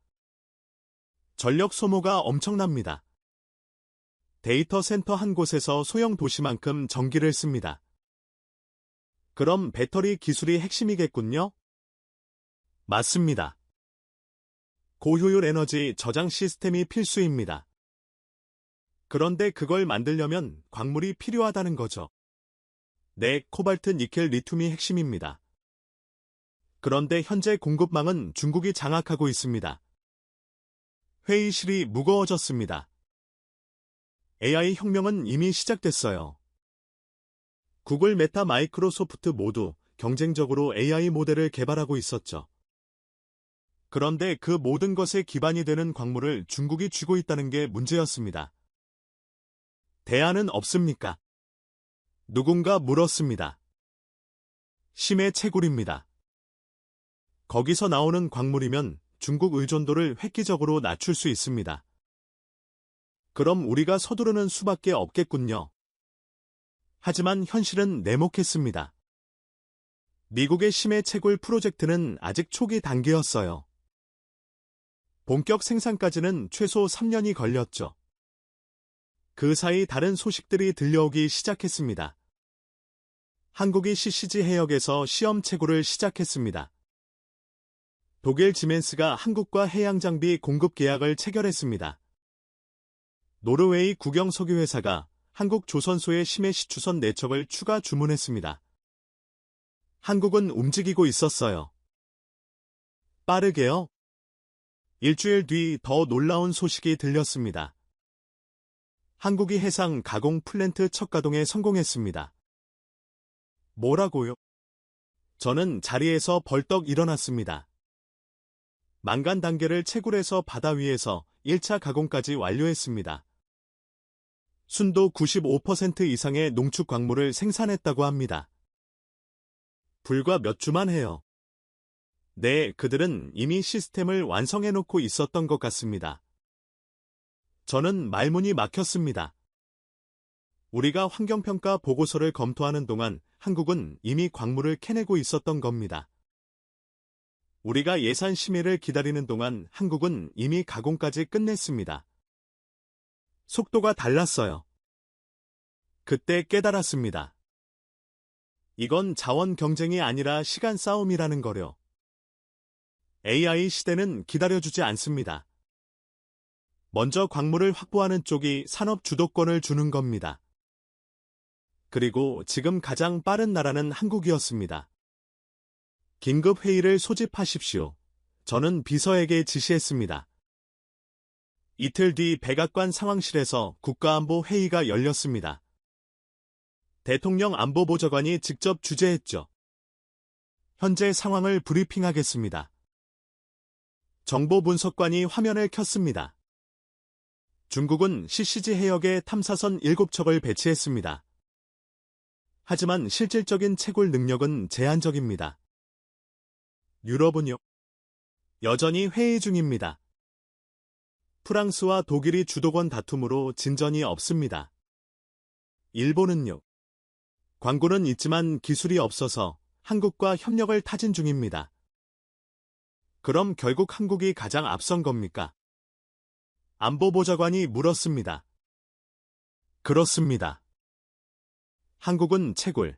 전력 소모가 엄청납니다. 데이터 센터 한 곳에서 소형 도시만큼 전기를 씁니다. 그럼 배터리 기술이 핵심이겠군요? 맞습니다. 고효율 에너지 저장 시스템이 필수입니다. 그런데 그걸 만들려면 광물이 필요하다는 거죠. 네, 코발트, 니켈, 리튬이 핵심입니다. 그런데 현재 공급망은 중국이 장악하고 있습니다. 회의실이 무거워졌습니다. AI 혁명은 이미 시작됐어요. 구글, 메타, 마이크로소프트 모두 경쟁적으로 AI 모델을 개발하고 있었죠. 그런데 그 모든 것에 기반이 되는 광물을 중국이 쥐고 있다는 게 문제였습니다. 대안은 없습니까? 누군가 물었습니다. 심해 채굴입니다. 거기서 나오는 광물이면 중국 의존도를 획기적으로 낮출 수 있습니다. 그럼 우리가 서두르는 수밖에 없겠군요. 하지만 현실은 냉혹했습니다. 미국의 심해 채굴 프로젝트는 아직 초기 단계였어요. 본격 생산까지는 최소 3년이 걸렸죠. 그 사이 다른 소식들이 들려오기 시작했습니다. 한국이 CCG 해역에서 시험 채굴을 시작했습니다. 독일 지멘스가 한국과 해양장비 공급 계약을 체결했습니다. 노르웨이 국영석유회사가 한국 조선소의 심해시추선 4척을 추가 주문했습니다. 한국은 움직이고 있었어요. 빠르게요? 일주일 뒤 더 놀라운 소식이 들렸습니다. 한국이 해상 가공 플랜트 첫 가동에 성공했습니다. 뭐라고요? 저는 자리에서 벌떡 일어났습니다. 망간 단계를 채굴해서 바다 위에서 1차 가공까지 완료했습니다. 순도 95% 이상의 농축 광물을 생산했다고 합니다. 불과 몇 주만 해요. 네, 그들은 이미 시스템을 완성해놓고 있었던 것 같습니다. 저는 말문이 막혔습니다. 우리가 환경평가 보고서를 검토하는 동안 한국은 이미 광물을 캐내고 있었던 겁니다. 우리가 예산 심의를 기다리는 동안 한국은 이미 가공까지 끝냈습니다. 속도가 달랐어요. 그때 깨달았습니다. 이건 자원 경쟁이 아니라 시간 싸움이라는 거려. AI 시대는 기다려주지 않습니다. 먼저 광물을 확보하는 쪽이 산업 주도권을 주는 겁니다. 그리고 지금 가장 빠른 나라는 한국이었습니다. 긴급 회의를 소집하십시오. 저는 비서에게 지시했습니다. 이틀 뒤 백악관 상황실에서 국가안보 회의가 열렸습니다. 대통령 안보보좌관이 직접 주재했죠. 현재 상황을 브리핑하겠습니다. 정보분석관이 화면을 켰습니다. 중국은 CCG 해역에 탐사선 7척을 배치했습니다. 하지만 실질적인 채굴 능력은 제한적입니다. 유럽은요? 여전히 회의 중입니다. 프랑스와 독일이 주도권 다툼으로 진전이 없습니다. 일본은요? 광고는 있지만 기술이 없어서 한국과 협력을 타진 중입니다. 그럼 결국 한국이 가장 앞선 겁니까? 안보보좌관이 물었습니다. 그렇습니다. 한국은 채굴,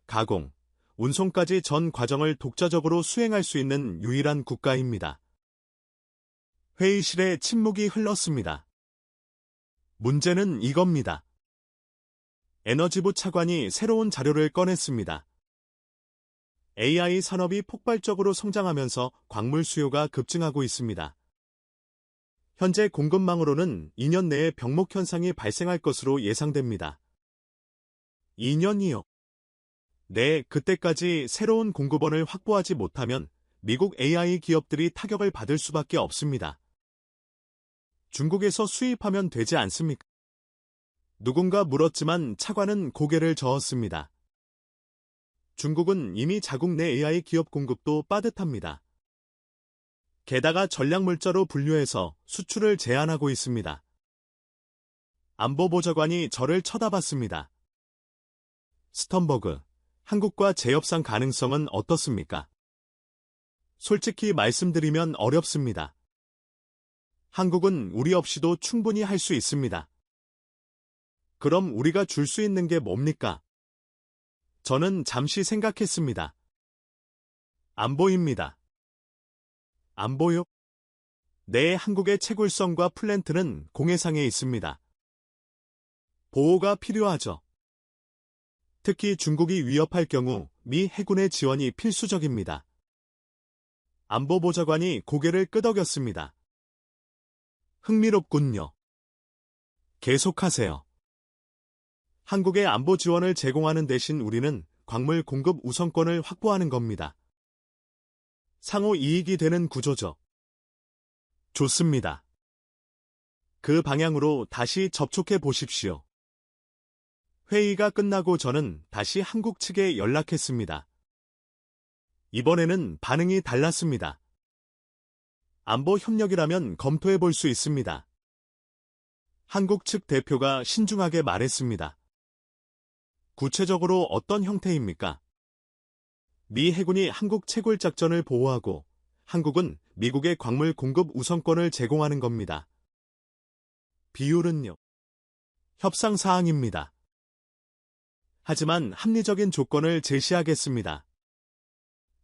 가공, 운송까지 전 과정을 독자적으로 수행할 수 있는 유일한 국가입니다. 회의실에 침묵이 흘렀습니다. 문제는 이겁니다. 에너지부 차관이 새로운 자료를 꺼냈습니다. AI 산업이 폭발적으로 성장하면서 광물 수요가 급증하고 있습니다. 현재 공급망으로는 2년 내에 병목 현상이 발생할 것으로 예상됩니다. 2년이요? 네, 그때까지 새로운 공급원을 확보하지 못하면 미국 AI 기업들이 타격을 받을 수밖에 없습니다. 중국에서 수입하면 되지 않습니까? 누군가 물었지만 차관은 고개를 저었습니다. 중국은 이미 자국 내 AI 기업 공급도 빠듯합니다. 게다가 전략물자로 분류해서 수출을 제한하고 있습니다. 안보보좌관이 저를 쳐다봤습니다. 스턴버그, 한국과 재협상 가능성은 어떻습니까? 솔직히 말씀드리면 어렵습니다. 한국은 우리 없이도 충분히 할 수 있습니다. 그럼 우리가 줄 수 있는 게 뭡니까? 저는 잠시 생각했습니다. 안보입니다. 안보요? 네, 한국의 채굴성과 플랜트는 공해상에 있습니다. 보호가 필요하죠. 특히 중국이 위협할 경우 미 해군의 지원이 필수적입니다. 안보보좌관이 고개를 끄덕였습니다. 흥미롭군요. 계속하세요. 한국의 안보 지원을 제공하는 대신 우리는 광물 공급 우선권을 확보하는 겁니다. 상호 이익이 되는 구조죠. 좋습니다. 그 방향으로 다시 접촉해 보십시오. 회의가 끝나고 저는 다시 한국 측에 연락했습니다. 이번에는 반응이 달랐습니다. 안보 협력이라면 검토해 볼 수 있습니다. 한국 측 대표가 신중하게 말했습니다. 구체적으로 어떤 형태입니까? 미 해군이 한국 채굴 작전을 보호하고 한국은 미국의 광물 공급 우선권을 제공하는 겁니다. 비율은요? 협상 사항입니다. 하지만 합리적인 조건을 제시하겠습니다.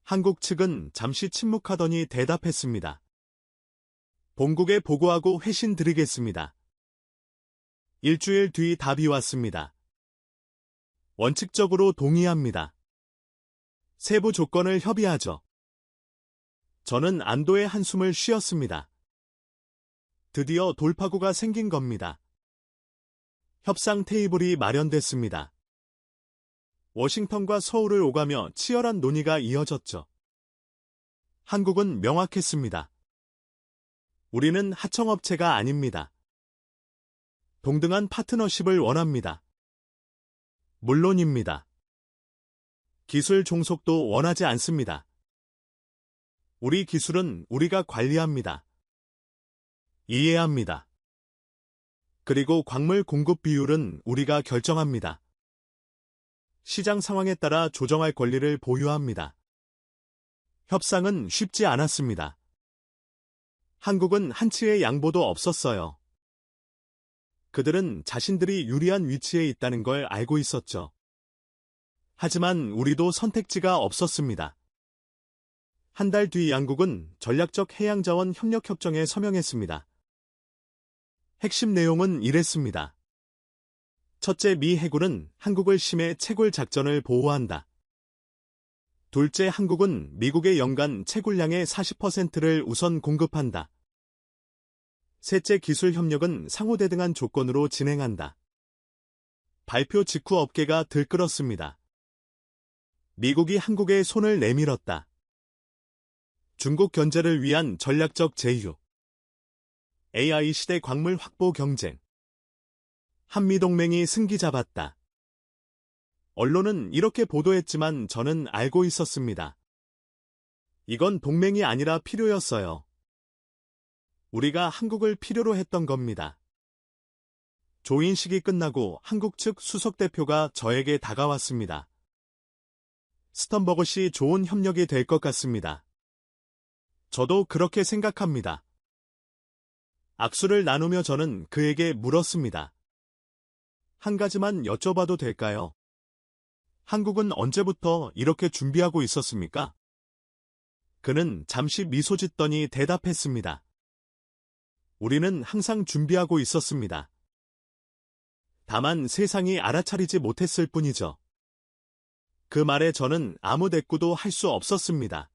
한국 측은 잠시 침묵하더니 대답했습니다. 본국에 보고하고 회신 드리겠습니다. 일주일 뒤 답이 왔습니다. 원칙적으로 동의합니다. 세부 조건을 협의하죠. 저는 안도의 한숨을 쉬었습니다. 드디어 돌파구가 생긴 겁니다. 협상 테이블이 마련됐습니다. 워싱턴과 서울을 오가며 치열한 논의가 이어졌죠. 한국은 명확했습니다. 우리는 하청업체가 아닙니다. 동등한 파트너십을 원합니다. 물론입니다. 기술 종속도 원하지 않습니다. 우리 기술은 우리가 관리합니다. 이해합니다. 그리고 광물 공급 비율은 우리가 결정합니다. 시장 상황에 따라 조정할 권리를 보유합니다. 협상은 쉽지 않았습니다. 한국은 한치의 양보도 없었어요. 그들은 자신들이 유리한 위치에 있다는 걸 알고 있었죠. 하지만 우리도 선택지가 없었습니다. 한 달 뒤 양국은 전략적 해양자원 협력협정에 서명했습니다. 핵심 내용은 이랬습니다. 첫째, 미 해군은 한국을 심해 채굴 작전을 보호한다. 둘째, 한국은 미국의 연간 채굴량의 40%를 우선 공급한다. 셋째, 기술 협력은 상호대등한 조건으로 진행한다. 발표 직후 업계가 들끓었습니다. 미국이 한국에 손을 내밀었다. 중국 견제를 위한 전략적 제휴. AI 시대 광물 확보 경쟁. 한미동맹이 승기 잡았다. 언론은 이렇게 보도했지만 저는 알고 있었습니다. 이건 동맹이 아니라 필요였어요. 우리가 한국을 필요로 했던 겁니다. 조인식이 끝나고 한국 측 수석대표가 저에게 다가왔습니다. 스턴버그 씨 좋은 협력이 될 것 같습니다. 저도 그렇게 생각합니다. 악수를 나누며 저는 그에게 물었습니다. 한 가지만 여쭤봐도 될까요? 한국은 언제부터 이렇게 준비하고 있었습니까? 그는 잠시 미소 짓더니 대답했습니다. 우리는 항상 준비하고 있었습니다. 다만 세상이 알아차리지 못했을 뿐이죠. 그 말에 저는 아무 대꾸도 할 수 없었습니다.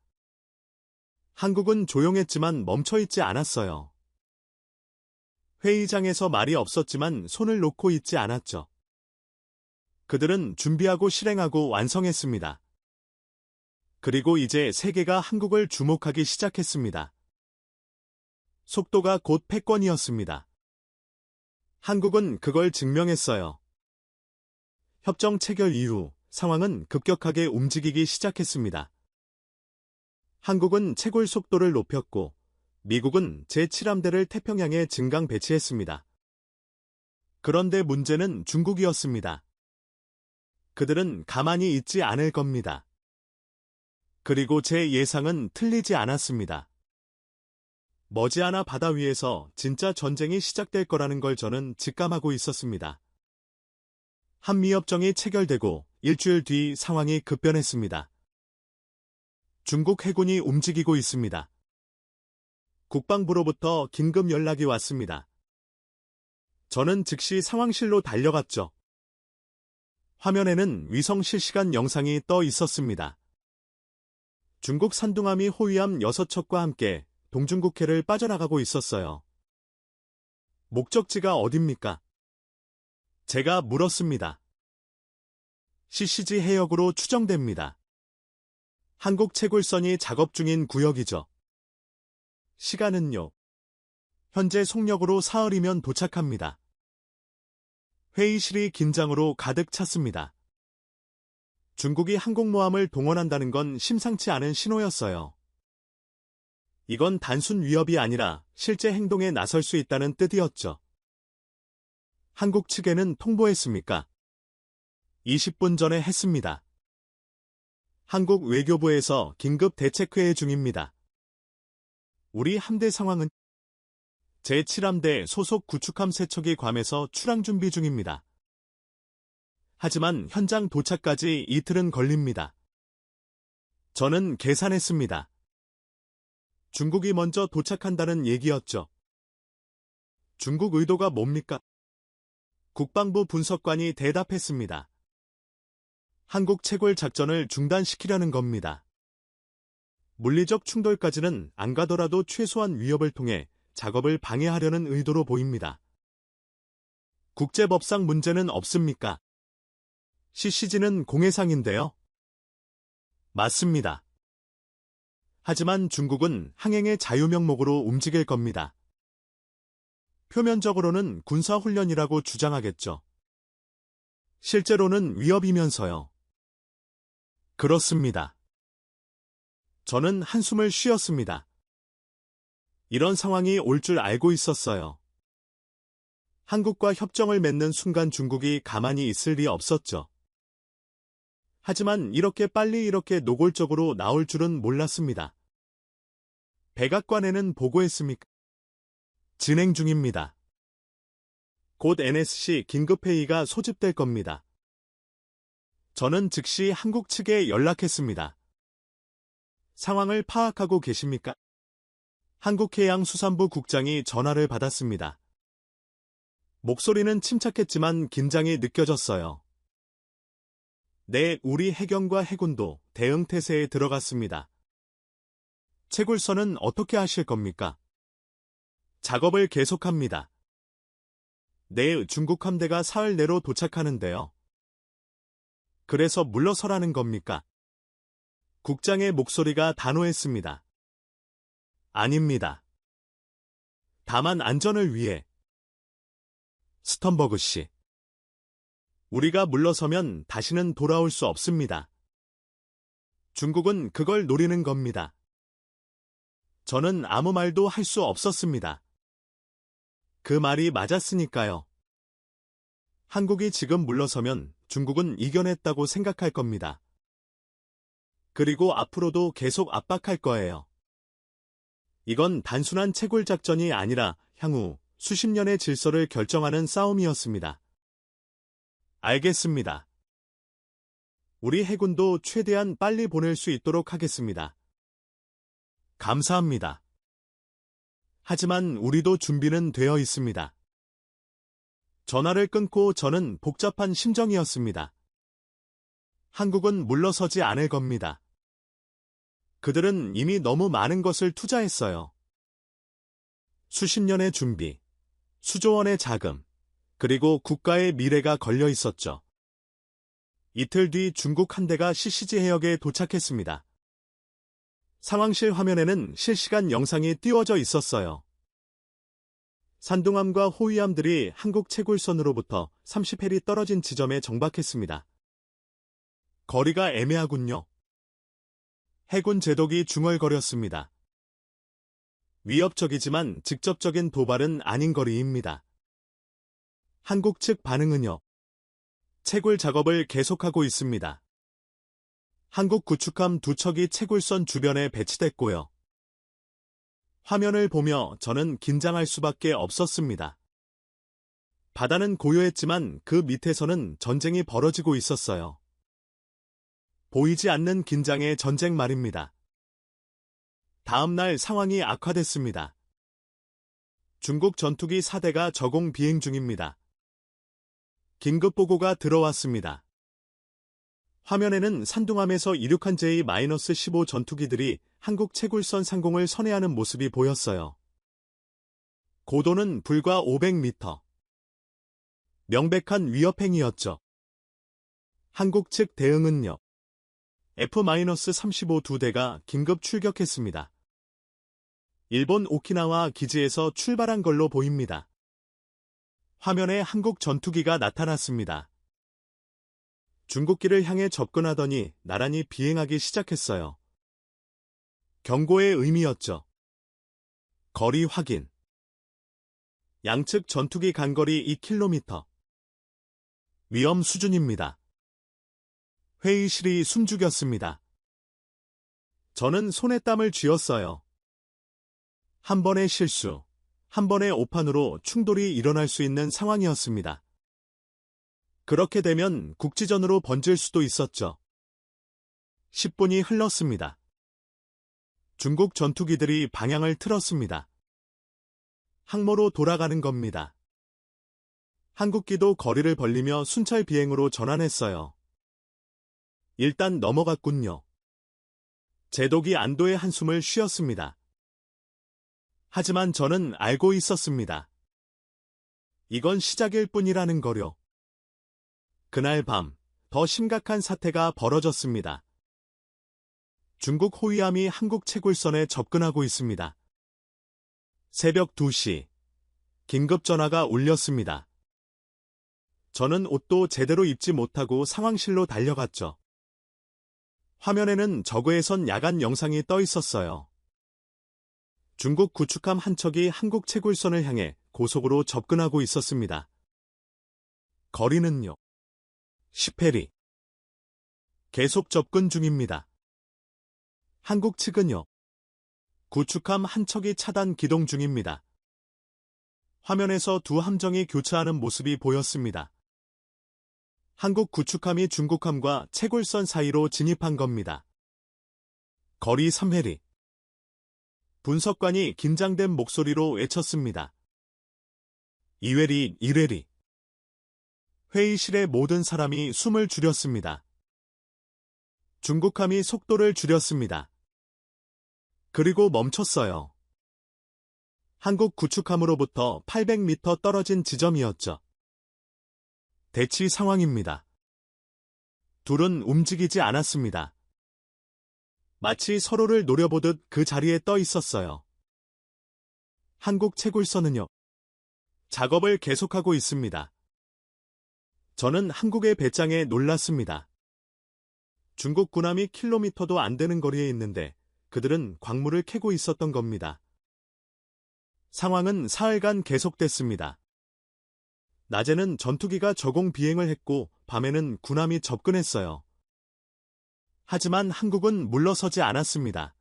한국은 조용했지만 멈춰있지 않았어요. 회의장에서 말이 없었지만 손을 놓고 있지 않았죠. 그들은 준비하고 실행하고 완성했습니다. 그리고 이제 세계가 한국을 주목하기 시작했습니다. 속도가 곧 패권이었습니다. 한국은 그걸 증명했어요. 협정 체결 이후 상황은 급격하게 움직이기 시작했습니다. 한국은 채굴 속도를 높였고 미국은 제7함대를 태평양에 증강 배치했습니다. 그런데 문제는 중국이었습니다. 그들은 가만히 있지 않을 겁니다. 그리고 제 예상은 틀리지 않았습니다. 머지않아 바다 위에서 진짜 전쟁이 시작될 거라는 걸 저는 직감하고 있었습니다. 한미협정이 체결되고 일주일 뒤 상황이 급변했습니다. 중국 해군이 움직이고 있습니다. 국방부로부터 긴급 연락이 왔습니다. 저는 즉시 상황실로 달려갔죠. 화면에는 위성 실시간 영상이 떠 있었습니다. 중국 산둥함이 호위함 6척과 함께 동중국해를 빠져나가고 있었어요. 목적지가 어딥니까? 제가 물었습니다. CCG 해역으로 추정됩니다. 한국 채굴선이 작업 중인 구역이죠. 시간은요? 현재 속력으로 사흘이면 도착합니다. 회의실이 긴장으로 가득 찼습니다. 중국이 항공모함을 동원한다는 건 심상치 않은 신호였어요. 이건 단순 위협이 아니라 실제 행동에 나설 수 있다는 뜻이었죠. 한국 측에는 통보했습니까? 20분 전에 했습니다. 한국 외교부에서 긴급 대책회의 중입니다. 우리 함대 상황은 제7함대 소속 구축함 3척이 괌에서 출항 준비 중입니다. 하지만 현장 도착까지 이틀은 걸립니다. 저는 계산했습니다. 중국이 먼저 도착한다는 얘기였죠. 중국 의도가 뭡니까? 국방부 분석관이 대답했습니다. 한국 채굴 작전을 중단시키려는 겁니다. 물리적 충돌까지는 안 가더라도 최소한 위협을 통해 작업을 방해하려는 의도로 보입니다. 국제법상 문제는 없습니까? CCG는 공해상인데요. 맞습니다. 하지만 중국은 항행의 자유 명목으로 움직일 겁니다. 표면적으로는 군사훈련이라고 주장하겠죠. 실제로는 위협이면서요. 그렇습니다. 저는 한숨을 쉬었습니다. 이런 상황이 올 줄 알고 있었어요. 한국과 협정을 맺는 순간 중국이 가만히 있을 리 없었죠. 하지만 이렇게 빨리 이렇게 노골적으로 나올 줄은 몰랐습니다. 백악관에는 보고했습니까? 진행 중입니다. 곧 NSC 긴급회의가 소집될 겁니다. 저는 즉시 한국 측에 연락했습니다. 상황을 파악하고 계십니까? 한국해양수산부 국장이 전화를 받았습니다. 목소리는 침착했지만 긴장이 느껴졌어요. 네, 우리 해경과 해군도 대응 태세에 들어갔습니다. 채굴선은 어떻게 하실 겁니까? 작업을 계속합니다. 네, 중국 함대가 사흘 내로 도착하는데요. 그래서 물러서라는 겁니까? 국장의 목소리가 단호했습니다. 아닙니다. 다만 안전을 위해. 스턴버그 씨. 우리가 물러서면 다시는 돌아올 수 없습니다. 중국은 그걸 노리는 겁니다. 저는 아무 말도 할 수 없었습니다. 그 말이 맞았으니까요. 한국이 지금 물러서면 중국은 이겨냈다고 생각할 겁니다. 그리고 앞으로도 계속 압박할 거예요. 이건 단순한 채굴 작전이 아니라 향후 수십 년의 질서를 결정하는 싸움이었습니다. 알겠습니다. 우리 해군도 최대한 빨리 보낼 수 있도록 하겠습니다. 감사합니다. 하지만 우리도 준비는 되어 있습니다. 전화를 끊고 저는 복잡한 심정이었습니다. 한국은 물러서지 않을 겁니다. 그들은 이미 너무 많은 것을 투자했어요. 수십 년의 준비, 수조 원의 자금, 그리고 국가의 미래가 걸려 있었죠. 이틀 뒤 중국 함대가 CCG 해역에 도착했습니다. 상황실 화면에는 실시간 영상이 띄워져 있었어요. 산둥함과 호위함들이 한국 채굴선으로부터 30해리 떨어진 지점에 정박했습니다. 거리가 애매하군요. 해군 제독이 중얼거렸습니다. 위협적이지만 직접적인 도발은 아닌 거리입니다. 한국 측 반응은요? 채굴 작업을 계속하고 있습니다. 한국 구축함 2척이 채굴선 주변에 배치됐고요. 화면을 보며 저는 긴장할 수밖에 없었습니다. 바다는 고요했지만 그 밑에서는 전쟁이 벌어지고 있었어요. 보이지 않는 긴장의 전쟁 말입니다. 다음 날 상황이 악화됐습니다. 중국 전투기 4대가 저공 비행 중입니다. 긴급 보고가 들어왔습니다. 화면에는 산둥함에서 이륙한 J-15 전투기들이 한국 채굴선 상공을 선회하는 모습이 보였어요. 고도는 불과 500m. 명백한 위협행위였죠. 한국 측 대응은요? F-35 2대가 긴급 출격했습니다. 일본 오키나와 기지에서 출발한 걸로 보입니다. 화면에 한국 전투기가 나타났습니다. 중국기를 향해 접근하더니 나란히 비행하기 시작했어요. 경고의 의미였죠. 거리 확인. 양측 전투기 간거리 2km. 위험 수준입니다. 회의실이 숨죽였습니다. 저는 손에 땀을 쥐었어요. 한 번의 실수, 한 번의 오판으로 충돌이 일어날 수 있는 상황이었습니다. 그렇게 되면 국지전으로 번질 수도 있었죠. 10분이 흘렀습니다. 중국 전투기들이 방향을 틀었습니다. 항모로 돌아가는 겁니다. 한국기도 거리를 벌리며 순찰 비행으로 전환했어요. 일단 넘어갔군요. 제독이 안도의 한숨을 쉬었습니다. 하지만 저는 알고 있었습니다. 이건 시작일 뿐이라는 거요. 그날 밤, 더 심각한 사태가 벌어졌습니다. 중국 호위함이 한국 채굴선에 접근하고 있습니다. 새벽 2시, 긴급 전화가 울렸습니다. 저는 옷도 제대로 입지 못하고 상황실로 달려갔죠. 화면에는 저그에선 야간 영상이 떠 있었어요. 중국 구축함 한 척이 한국 채굴선을 향해 고속으로 접근하고 있었습니다. 거리는요. 10해리. 계속 접근 중입니다. 한국 측은요. 구축함 한 척이 차단 기동 중입니다. 화면에서 두 함정이 교차하는 모습이 보였습니다. 한국 구축함이 중국함과 채굴선 사이로 진입한 겁니다. 거리 3해리. 분석관이 긴장된 목소리로 외쳤습니다. 2회리, 1회리. 회의실의 모든 사람이 숨을 줄였습니다. 중국함이 속도를 줄였습니다. 그리고 멈췄어요. 한국 구축함으로부터 800m 떨어진 지점이었죠. 대치 상황입니다. 둘은 움직이지 않았습니다. 마치 서로를 노려보듯 그 자리에 떠 있었어요. 한국 채굴선은요. 작업을 계속하고 있습니다. 저는 한국의 배짱에 놀랐습니다. 중국 군함이 킬로미터도 안 되는 거리에 있는데 그들은 광물을 캐고 있었던 겁니다. 상황은 사흘간 계속됐습니다. 낮에는 전투기가 저공 비행을 했고 밤에는 군함이 접근했어요. 하지만 한국은 물러서지 않았습니다.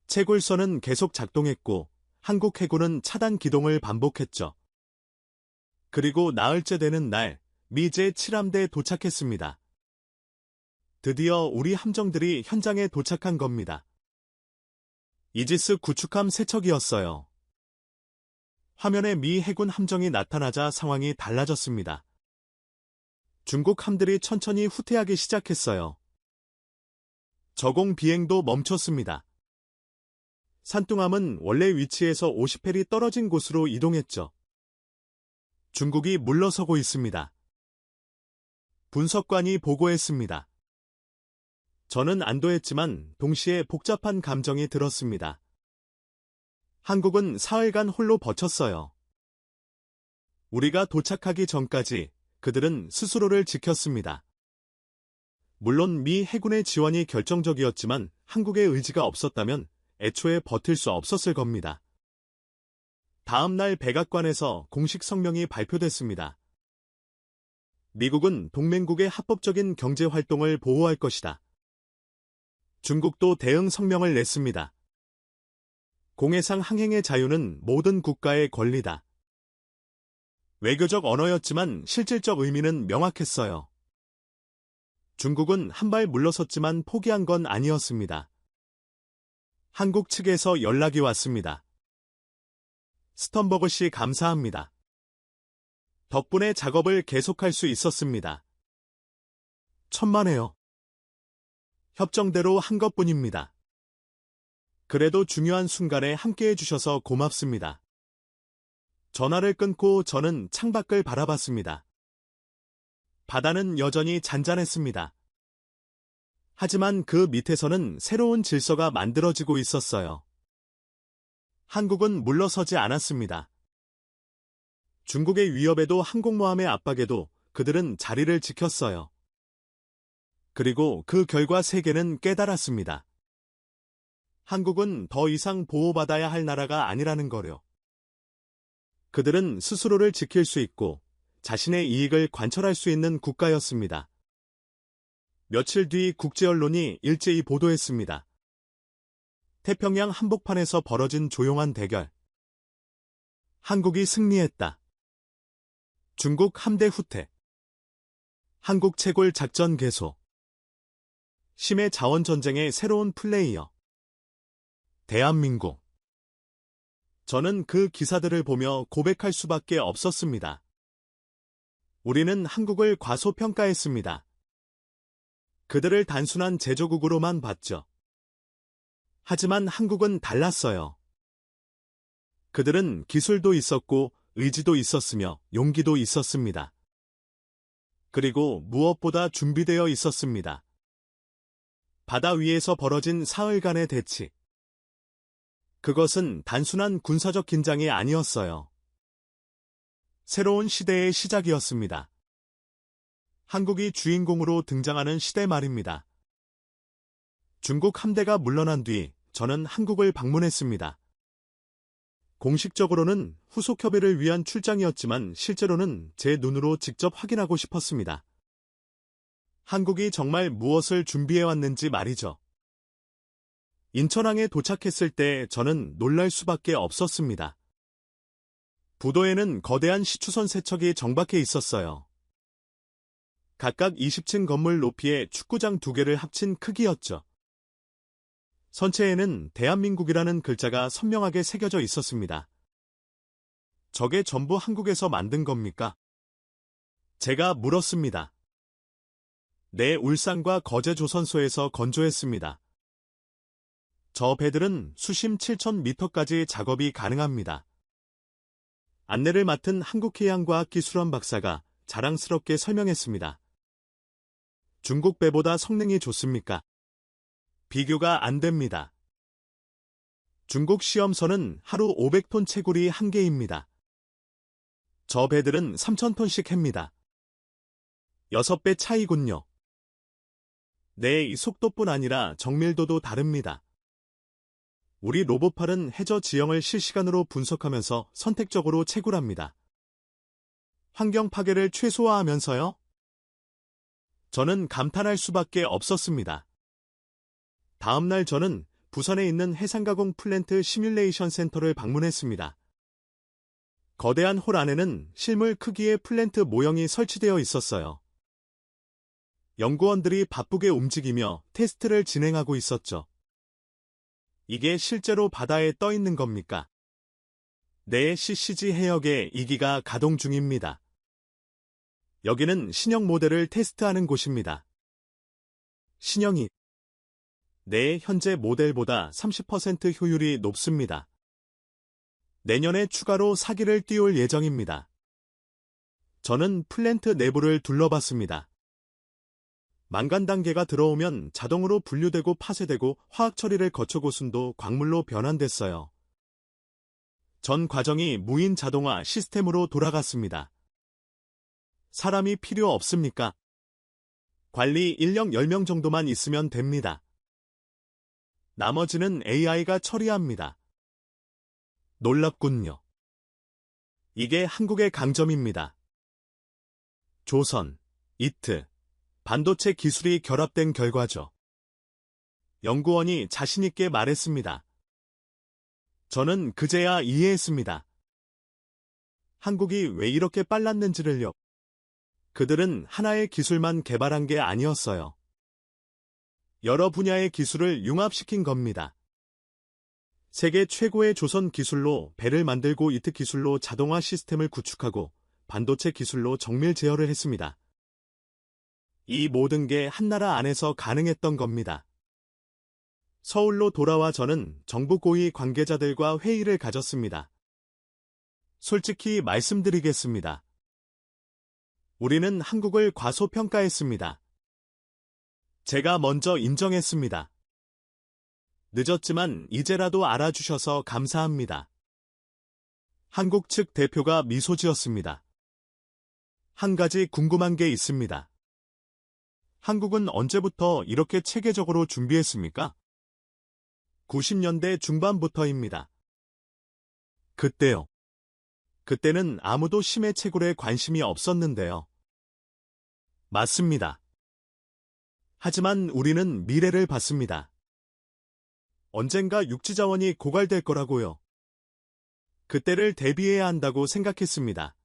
채굴선은 계속 작동했고 한국 해군은 차단 기동을 반복했죠. 그리고 나흘째 되는 날, 미 제7함대에 도착했습니다. 드디어 우리 함정들이 현장에 도착한 겁니다. 이지스 구축함 3척이었어요. 화면에 미 해군 함정이 나타나자 상황이 달라졌습니다. 중국 함들이 천천히 후퇴하기 시작했어요. 저공 비행도 멈췄습니다. 산둥함은 원래 위치에서 50헬이 떨어진 곳으로 이동했죠. 중국이 물러서고 있습니다. 분석관이 보고했습니다. 저는 안도했지만 동시에 복잡한 감정이 들었습니다. 한국은 사흘간 홀로 버텼어요. 우리가 도착하기 전까지 그들은 스스로를 지켰습니다. 물론 미 해군의 지원이 결정적이었지만 한국의 의지가 없었다면 애초에 버틸 수 없었을 겁니다. 다음 날 백악관에서 공식 성명이 발표됐습니다. 미국은 동맹국의 합법적인 경제 활동을 보호할 것이다. 중국도 대응 성명을 냈습니다. 공해상 항행의 자유는 모든 국가의 권리다. 외교적 언어였지만 실질적 의미는 명확했어요. 중국은 한 발 물러섰지만 포기한 건 아니었습니다. 한국 측에서 연락이 왔습니다. 스턴버그 씨 감사합니다. 덕분에 작업을 계속할 수 있었습니다. 천만에요. 협정대로 한 것뿐입니다. 그래도 중요한 순간에 함께해 주셔서 고맙습니다. 전화를 끊고 저는 창밖을 바라봤습니다. 바다는 여전히 잔잔했습니다. 하지만 그 밑에서는 새로운 질서가 만들어지고 있었어요. 한국은 물러서지 않았습니다. 중국의 위협에도 항공모함의 압박에도 그들은 자리를 지켰어요. 그리고 그 결과 세계는 깨달았습니다. 한국은 더 이상 보호받아야 할 나라가 아니라는 거요. 그들은 스스로를 지킬 수 있고 자신의 이익을 관철할 수 있는 국가였습니다. 며칠 뒤 국제 언론이 일제히 보도했습니다. 태평양 한복판에서 벌어진 조용한 대결. 한국이 승리했다. 중국 함대 후퇴. 한국 채굴 작전 개소. 심해 자원전쟁의 새로운 플레이어. 대한민국. 저는 그 기사들을 보며 고백할 수밖에 없었습니다. 우리는 한국을 과소평가했습니다. 그들을 단순한 제조국으로만 봤죠. 하지만 한국은 달랐어요. 그들은 기술도 있었고 의지도 있었으며 용기도 있었습니다. 그리고 무엇보다 준비되어 있었습니다. 바다 위에서 벌어진 사흘간의 대치. 그것은 단순한 군사적 긴장이 아니었어요. 새로운 시대의 시작이었습니다. 한국이 주인공으로 등장하는 시대 말입니다. 중국 함대가 물러난 뒤 저는 한국을 방문했습니다. 공식적으로는 후속 협의를 위한 출장이었지만 실제로는 제 눈으로 직접 확인하고 싶었습니다. 한국이 정말 무엇을 준비해왔는지 말이죠. 인천항에 도착했을 때 저는 놀랄 수밖에 없었습니다. 부도에는 거대한 시추선 세척이 정박해 있었어요. 각각 20층 건물 높이의 축구장 2개를 합친 크기였죠. 선체에는 대한민국이라는 글자가 선명하게 새겨져 있었습니다. 저게 전부 한국에서 만든 겁니까? 제가 물었습니다. 네, 울산과 거제 조선소에서 건조했습니다. 저 배들은 수심 7,000m까지 작업이 가능합니다. 안내를 맡은 한국해양과학기술원 박사가 자랑스럽게 설명했습니다. 중국 배보다 성능이 좋습니까? 비교가 안 됩니다. 중국 시험선은 하루 500톤 채굴이 한계입니다. 저 배들은 3,000톤씩 햅니다. 6배 차이군요. 네, 이 속도뿐 아니라 정밀도도 다릅니다. 우리 로봇팔은 해저 지형을 실시간으로 분석하면서 선택적으로 채굴합니다. 환경 파괴를 최소화하면서요? 저는 감탄할 수밖에 없었습니다. 다음 날 저는 부산에 있는 해상가공 플랜트 시뮬레이션 센터를 방문했습니다. 거대한 홀 안에는 실물 크기의 플랜트 모형이 설치되어 있었어요. 연구원들이 바쁘게 움직이며 테스트를 진행하고 있었죠. 이게 실제로 바다에 떠 있는 겁니까? 네, CCG 해역에 2기가 가동 중입니다. 여기는 신형 모델을 테스트하는 곳입니다. 신형이 네, 현재 모델보다 30% 효율이 높습니다. 내년에 추가로 4기를 띄울 예정입니다. 저는 플랜트 내부를 둘러봤습니다. 망간 단계가 들어오면 자동으로 분류되고 파쇄되고 화학 처리를 거쳐 고순도 광물로 변환됐어요. 전 과정이 무인 자동화 시스템으로 돌아갔습니다. 사람이 필요 없습니까? 관리 인력 10명 정도만 있으면 됩니다. 나머지는 AI가 처리합니다. 놀랍군요. 이게 한국의 강점입니다. 조선, 이트, 반도체 기술이 결합된 결과죠. 연구원이 자신있게 말했습니다. 저는 그제야 이해했습니다. 한국이 왜 이렇게 빨랐는지를요. 그들은 하나의 기술만 개발한 게 아니었어요. 여러 분야의 기술을 융합시킨 겁니다. 세계 최고의 조선 기술로 배를 만들고 이트 기술로 자동화 시스템을 구축하고 반도체 기술로 정밀 제어를 했습니다. 이 모든 게 한 나라 안에서 가능했던 겁니다. 서울로 돌아와 저는 정부 고위 관계자들과 회의를 가졌습니다. 솔직히 말씀드리겠습니다. 우리는 한국을 과소평가했습니다. 제가 먼저 인정했습니다. 늦었지만 이제라도 알아주셔서 감사합니다. 한국 측 대표가 미소 지었습니다. 한 가지 궁금한 게 있습니다. 한국은 언제부터 이렇게 체계적으로 준비했습니까? 90년대 중반부터입니다. 그때요. 그때는 아무도 심해 채굴에 관심이 없었는데요. 맞습니다. 하지만 우리는 미래를 봤습니다. 언젠가 육지자원이 고갈될 거라고요. 그때를 대비해야 한다고 생각했습니다.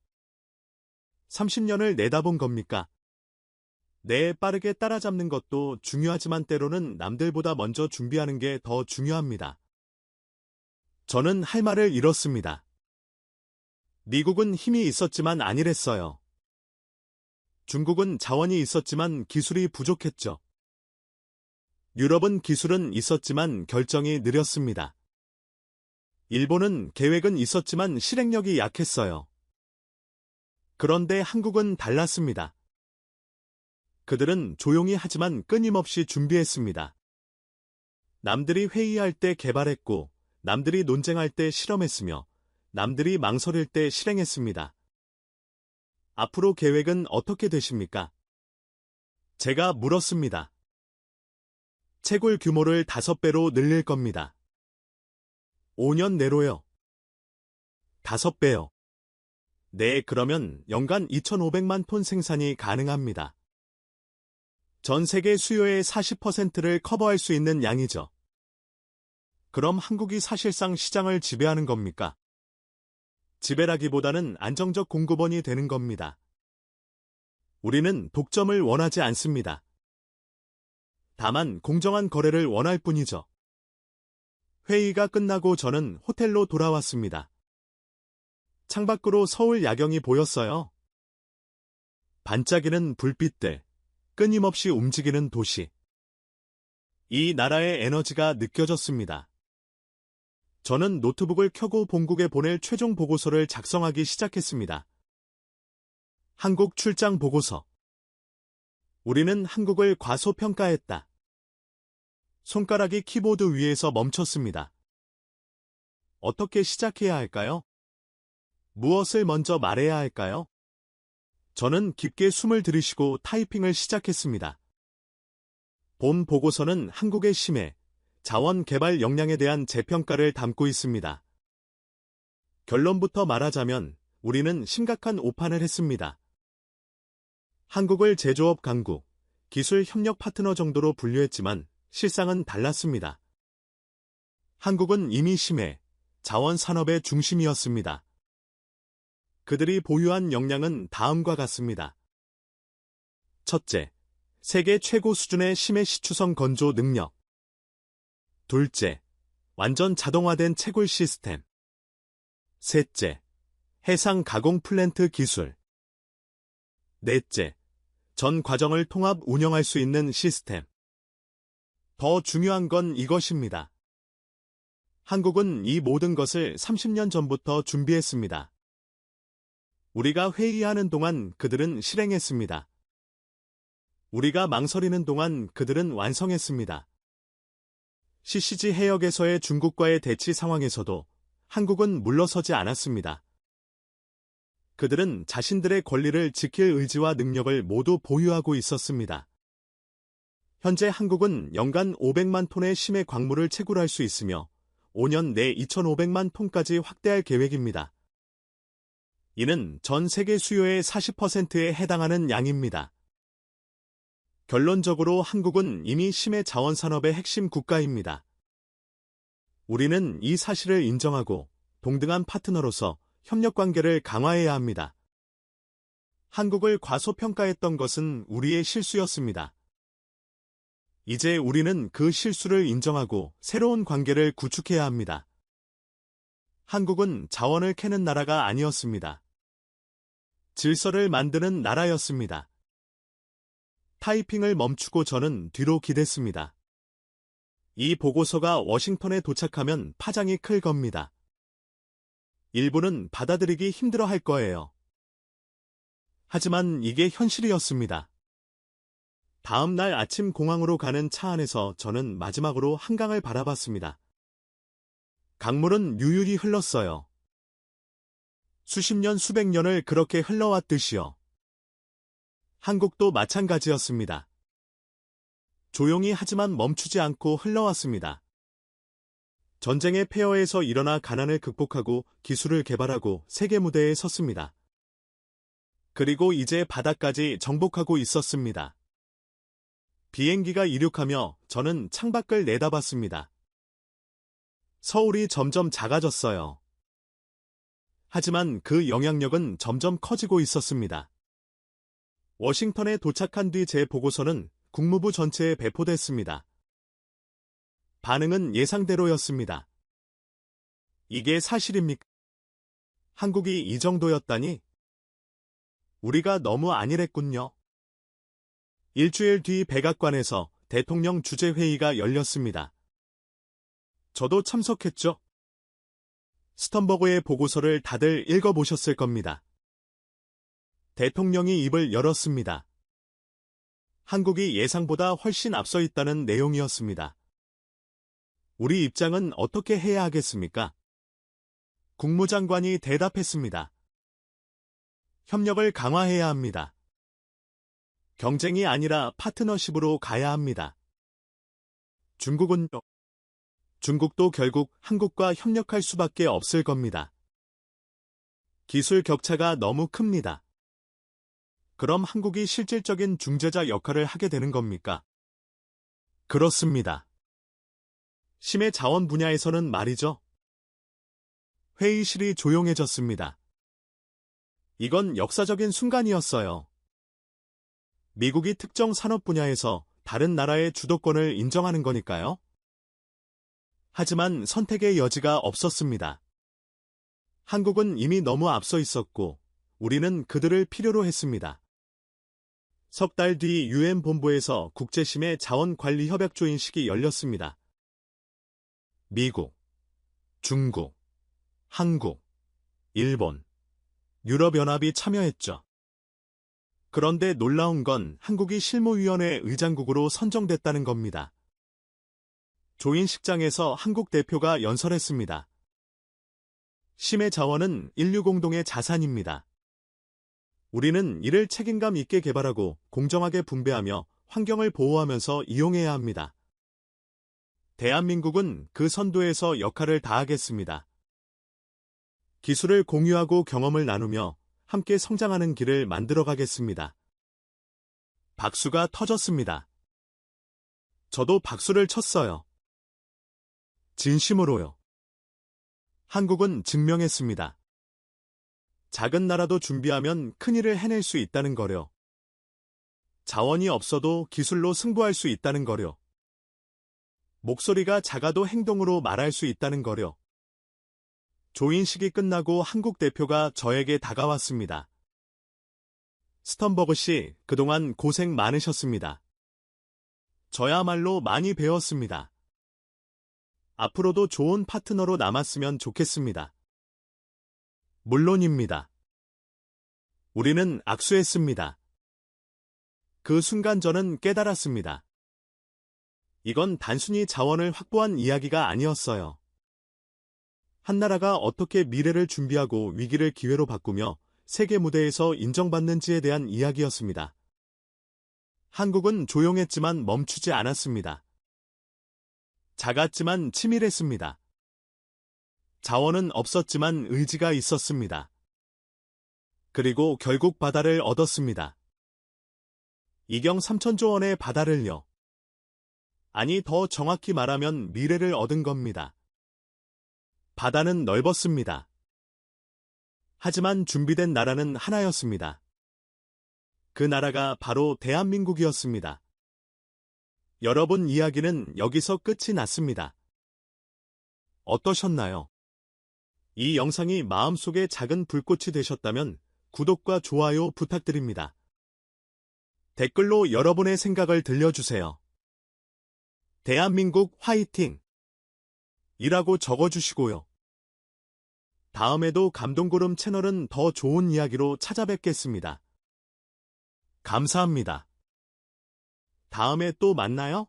30년을 내다본 겁니까? 네, 빠르게 따라잡는 것도 중요하지만 때로는 남들보다 먼저 준비하는 게 더 중요합니다. 저는 할 말을 잃었습니다. 미국은 힘이 있었지만 안일했어요. 중국은 자원이 있었지만 기술이 부족했죠. 유럽은 기술은 있었지만 결정이 느렸습니다. 일본은 계획은 있었지만 실행력이 약했어요. 그런데 한국은 달랐습니다. 그들은 조용히 하지만 끊임없이 준비했습니다. 남들이 회의할 때 개발했고, 남들이 논쟁할 때 실험했으며, 남들이 망설일 때 실행했습니다. 앞으로 계획은 어떻게 되십니까? 제가 물었습니다. 채굴 규모를 5배로 늘릴 겁니다. 5년 내로요. 5배요. 네, 그러면 연간 2,500만 톤 생산이 가능합니다. 전 세계 수요의 40%를 커버할 수 있는 양이죠. 그럼 한국이 사실상 시장을 지배하는 겁니까? 지배라기보다는 안정적 공급원이 되는 겁니다. 우리는 독점을 원하지 않습니다. 다만 공정한 거래를 원할 뿐이죠. 회의가 끝나고 저는 호텔로 돌아왔습니다. 창밖으로 서울 야경이 보였어요. 반짝이는 불빛들, 끊임없이 움직이는 도시. 이 나라의 에너지가 느껴졌습니다. 저는 노트북을 켜고 본국에 보낼 최종 보고서를 작성하기 시작했습니다. 한국 출장 보고서. 우리는 한국을 과소평가했다. 손가락이 키보드 위에서 멈췄습니다. 어떻게 시작해야 할까요? 무엇을 먼저 말해야 할까요? 저는 깊게 숨을 들이쉬고 타이핑을 시작했습니다. 본 보고서는 한국의 심해, 자원 개발 역량에 대한 재평가를 담고 있습니다. 결론부터 말하자면 우리는 심각한 오판을 했습니다. 한국을 제조업 강국, 기술 협력 파트너 정도로 분류했지만 실상은 달랐습니다. 한국은 이미 심해, 자원 산업의 중심이었습니다. 그들이 보유한 역량은 다음과 같습니다. 첫째, 세계 최고 수준의 심해 시추성 건조 능력. 둘째, 완전 자동화된 채굴 시스템. 셋째, 해상 가공 플랜트 기술. 넷째, 전 과정을 통합 운영할 수 있는 시스템. 더 중요한 건 이것입니다. 한국은 이 모든 것을 30년 전부터 준비했습니다. 우리가 회의하는 동안 그들은 실행했습니다. 우리가 망설이는 동안 그들은 완성했습니다. CCG 해역에서의 중국과의 대치 상황에서도 한국은 물러서지 않았습니다. 그들은 자신들의 권리를 지킬 의지와 능력을 모두 보유하고 있었습니다. 현재 한국은 연간 500만 톤의 심해 광물을 채굴할 수 있으며 5년 내 2,500만 톤까지 확대할 계획입니다. 이는 전 세계 수요의 40%에 해당하는 양입니다. 결론적으로 한국은 이미 심해 자원 산업의 핵심 국가입니다. 우리는 이 사실을 인정하고 동등한 파트너로서 협력 관계를 강화해야 합니다. 한국을 과소평가했던 것은 우리의 실수였습니다. 이제 우리는 그 실수를 인정하고 새로운 관계를 구축해야 합니다. 한국은 자원을 캐는 나라가 아니었습니다. 질서를 만드는 나라였습니다. 타이핑을 멈추고 저는 뒤로 기댔습니다. 이 보고서가 워싱턴에 도착하면 파장이 클 겁니다. 일부는 받아들이기 힘들어 할 거예요. 하지만 이게 현실이었습니다. 다음 날 아침 공항으로 가는 차 안에서 저는 마지막으로 한강을 바라봤습니다. 강물은 유유히 흘렀어요. 수십 년 수백 년을 그렇게 흘러왔듯이요. 한국도 마찬가지였습니다. 조용히 하지만 멈추지 않고 흘러왔습니다. 전쟁의 폐허에서 일어나 가난을 극복하고 기술을 개발하고 세계 무대에 섰습니다. 그리고 이제 바다까지 정복하고 있었습니다. 비행기가 이륙하며 저는 창밖을 내다봤습니다. 서울이 점점 작아졌어요. 하지만 그 영향력은 점점 커지고 있었습니다. 워싱턴에 도착한 뒤 제 보고서는 국무부 전체에 배포됐습니다. 반응은 예상대로였습니다. 이게 사실입니까? 한국이 이 정도였다니? 우리가 너무 안일했군요. 일주일 뒤 백악관에서 대통령 주재회의가 열렸습니다. 저도 참석했죠. 스턴버그의 보고서를 다들 읽어보셨을 겁니다. 대통령이 입을 열었습니다. 한국이 예상보다 훨씬 앞서 있다는 내용이었습니다. 우리 입장은 어떻게 해야 하겠습니까? 국무장관이 대답했습니다. 협력을 강화해야 합니다. 경쟁이 아니라 파트너십으로 가야 합니다. 중국도 결국 한국과 협력할 수밖에 없을 겁니다. 기술 격차가 너무 큽니다. 그럼 한국이 실질적인 중재자 역할을 하게 되는 겁니까? 그렇습니다. 심해 자원 분야에서는 말이죠. 회의실이 조용해졌습니다. 이건 역사적인 순간이었어요. 미국이 특정 산업 분야에서 다른 나라의 주도권을 인정하는 거니까요. 하지만 선택의 여지가 없었습니다. 한국은 이미 너무 앞서 있었고 우리는 그들을 필요로 했습니다. 석 달 뒤 UN 본부에서 국제심해 자원관리협약조인식이 열렸습니다. 미국, 중국, 한국, 일본, 유럽연합이 참여했죠. 그런데 놀라운 건 한국이 실무위원회 의장국으로 선정됐다는 겁니다. 조인식장에서 한국 대표가 연설했습니다. 심해 자원은 인류 공동의 자산입니다. 우리는 이를 책임감 있게 개발하고 공정하게 분배하며 환경을 보호하면서 이용해야 합니다. 대한민국은 그 선도에서 역할을 다하겠습니다. 기술을 공유하고 경험을 나누며 함께 성장하는 길을 만들어가겠습니다. 박수가 터졌습니다. 저도 박수를 쳤어요. 진심으로요. 한국은 증명했습니다. 작은 나라도 준비하면 큰일을 해낼 수 있다는 거려. 자원이 없어도 기술로 승부할 수 있다는 거려. 목소리가 작아도 행동으로 말할 수 있다는 거려. 조인식이 끝나고 한국 대표가 저에게 다가왔습니다. 스턴버그 씨, 그동안 고생 많으셨습니다. 저야말로 많이 배웠습니다. 앞으로도 좋은 파트너로 남았으면 좋겠습니다. 물론입니다. 우리는 악수했습니다. 그 순간 저는 깨달았습니다. 이건 단순히 자원을 확보한 이야기가 아니었어요. 한 나라가 어떻게 미래를 준비하고 위기를 기회로 바꾸며 세계 무대에서 인정받는지에 대한 이야기였습니다. 한국은 조용했지만 멈추지 않았습니다. 작았지만 치밀했습니다. 자원은 없었지만 의지가 있었습니다. 그리고 결국 바다를 얻었습니다. 이경 3천조 원의 바다를요. 아니, 더 정확히 말하면 미래를 얻은 겁니다. 바다는 넓었습니다. 하지만 준비된 나라는 하나였습니다. 그 나라가 바로 대한민국이었습니다. 여러분, 이야기는 여기서 끝이 났습니다. 어떠셨나요? 이 영상이 마음속에 작은 불꽃이 되셨다면 구독과 좋아요 부탁드립니다. 댓글로 여러분의 생각을 들려주세요. 대한민국 화이팅! 이라고 적어주시고요. 다음에도 감동구름 채널은 더 좋은 이야기로 찾아뵙겠습니다. 감사합니다. 다음에 또 만나요.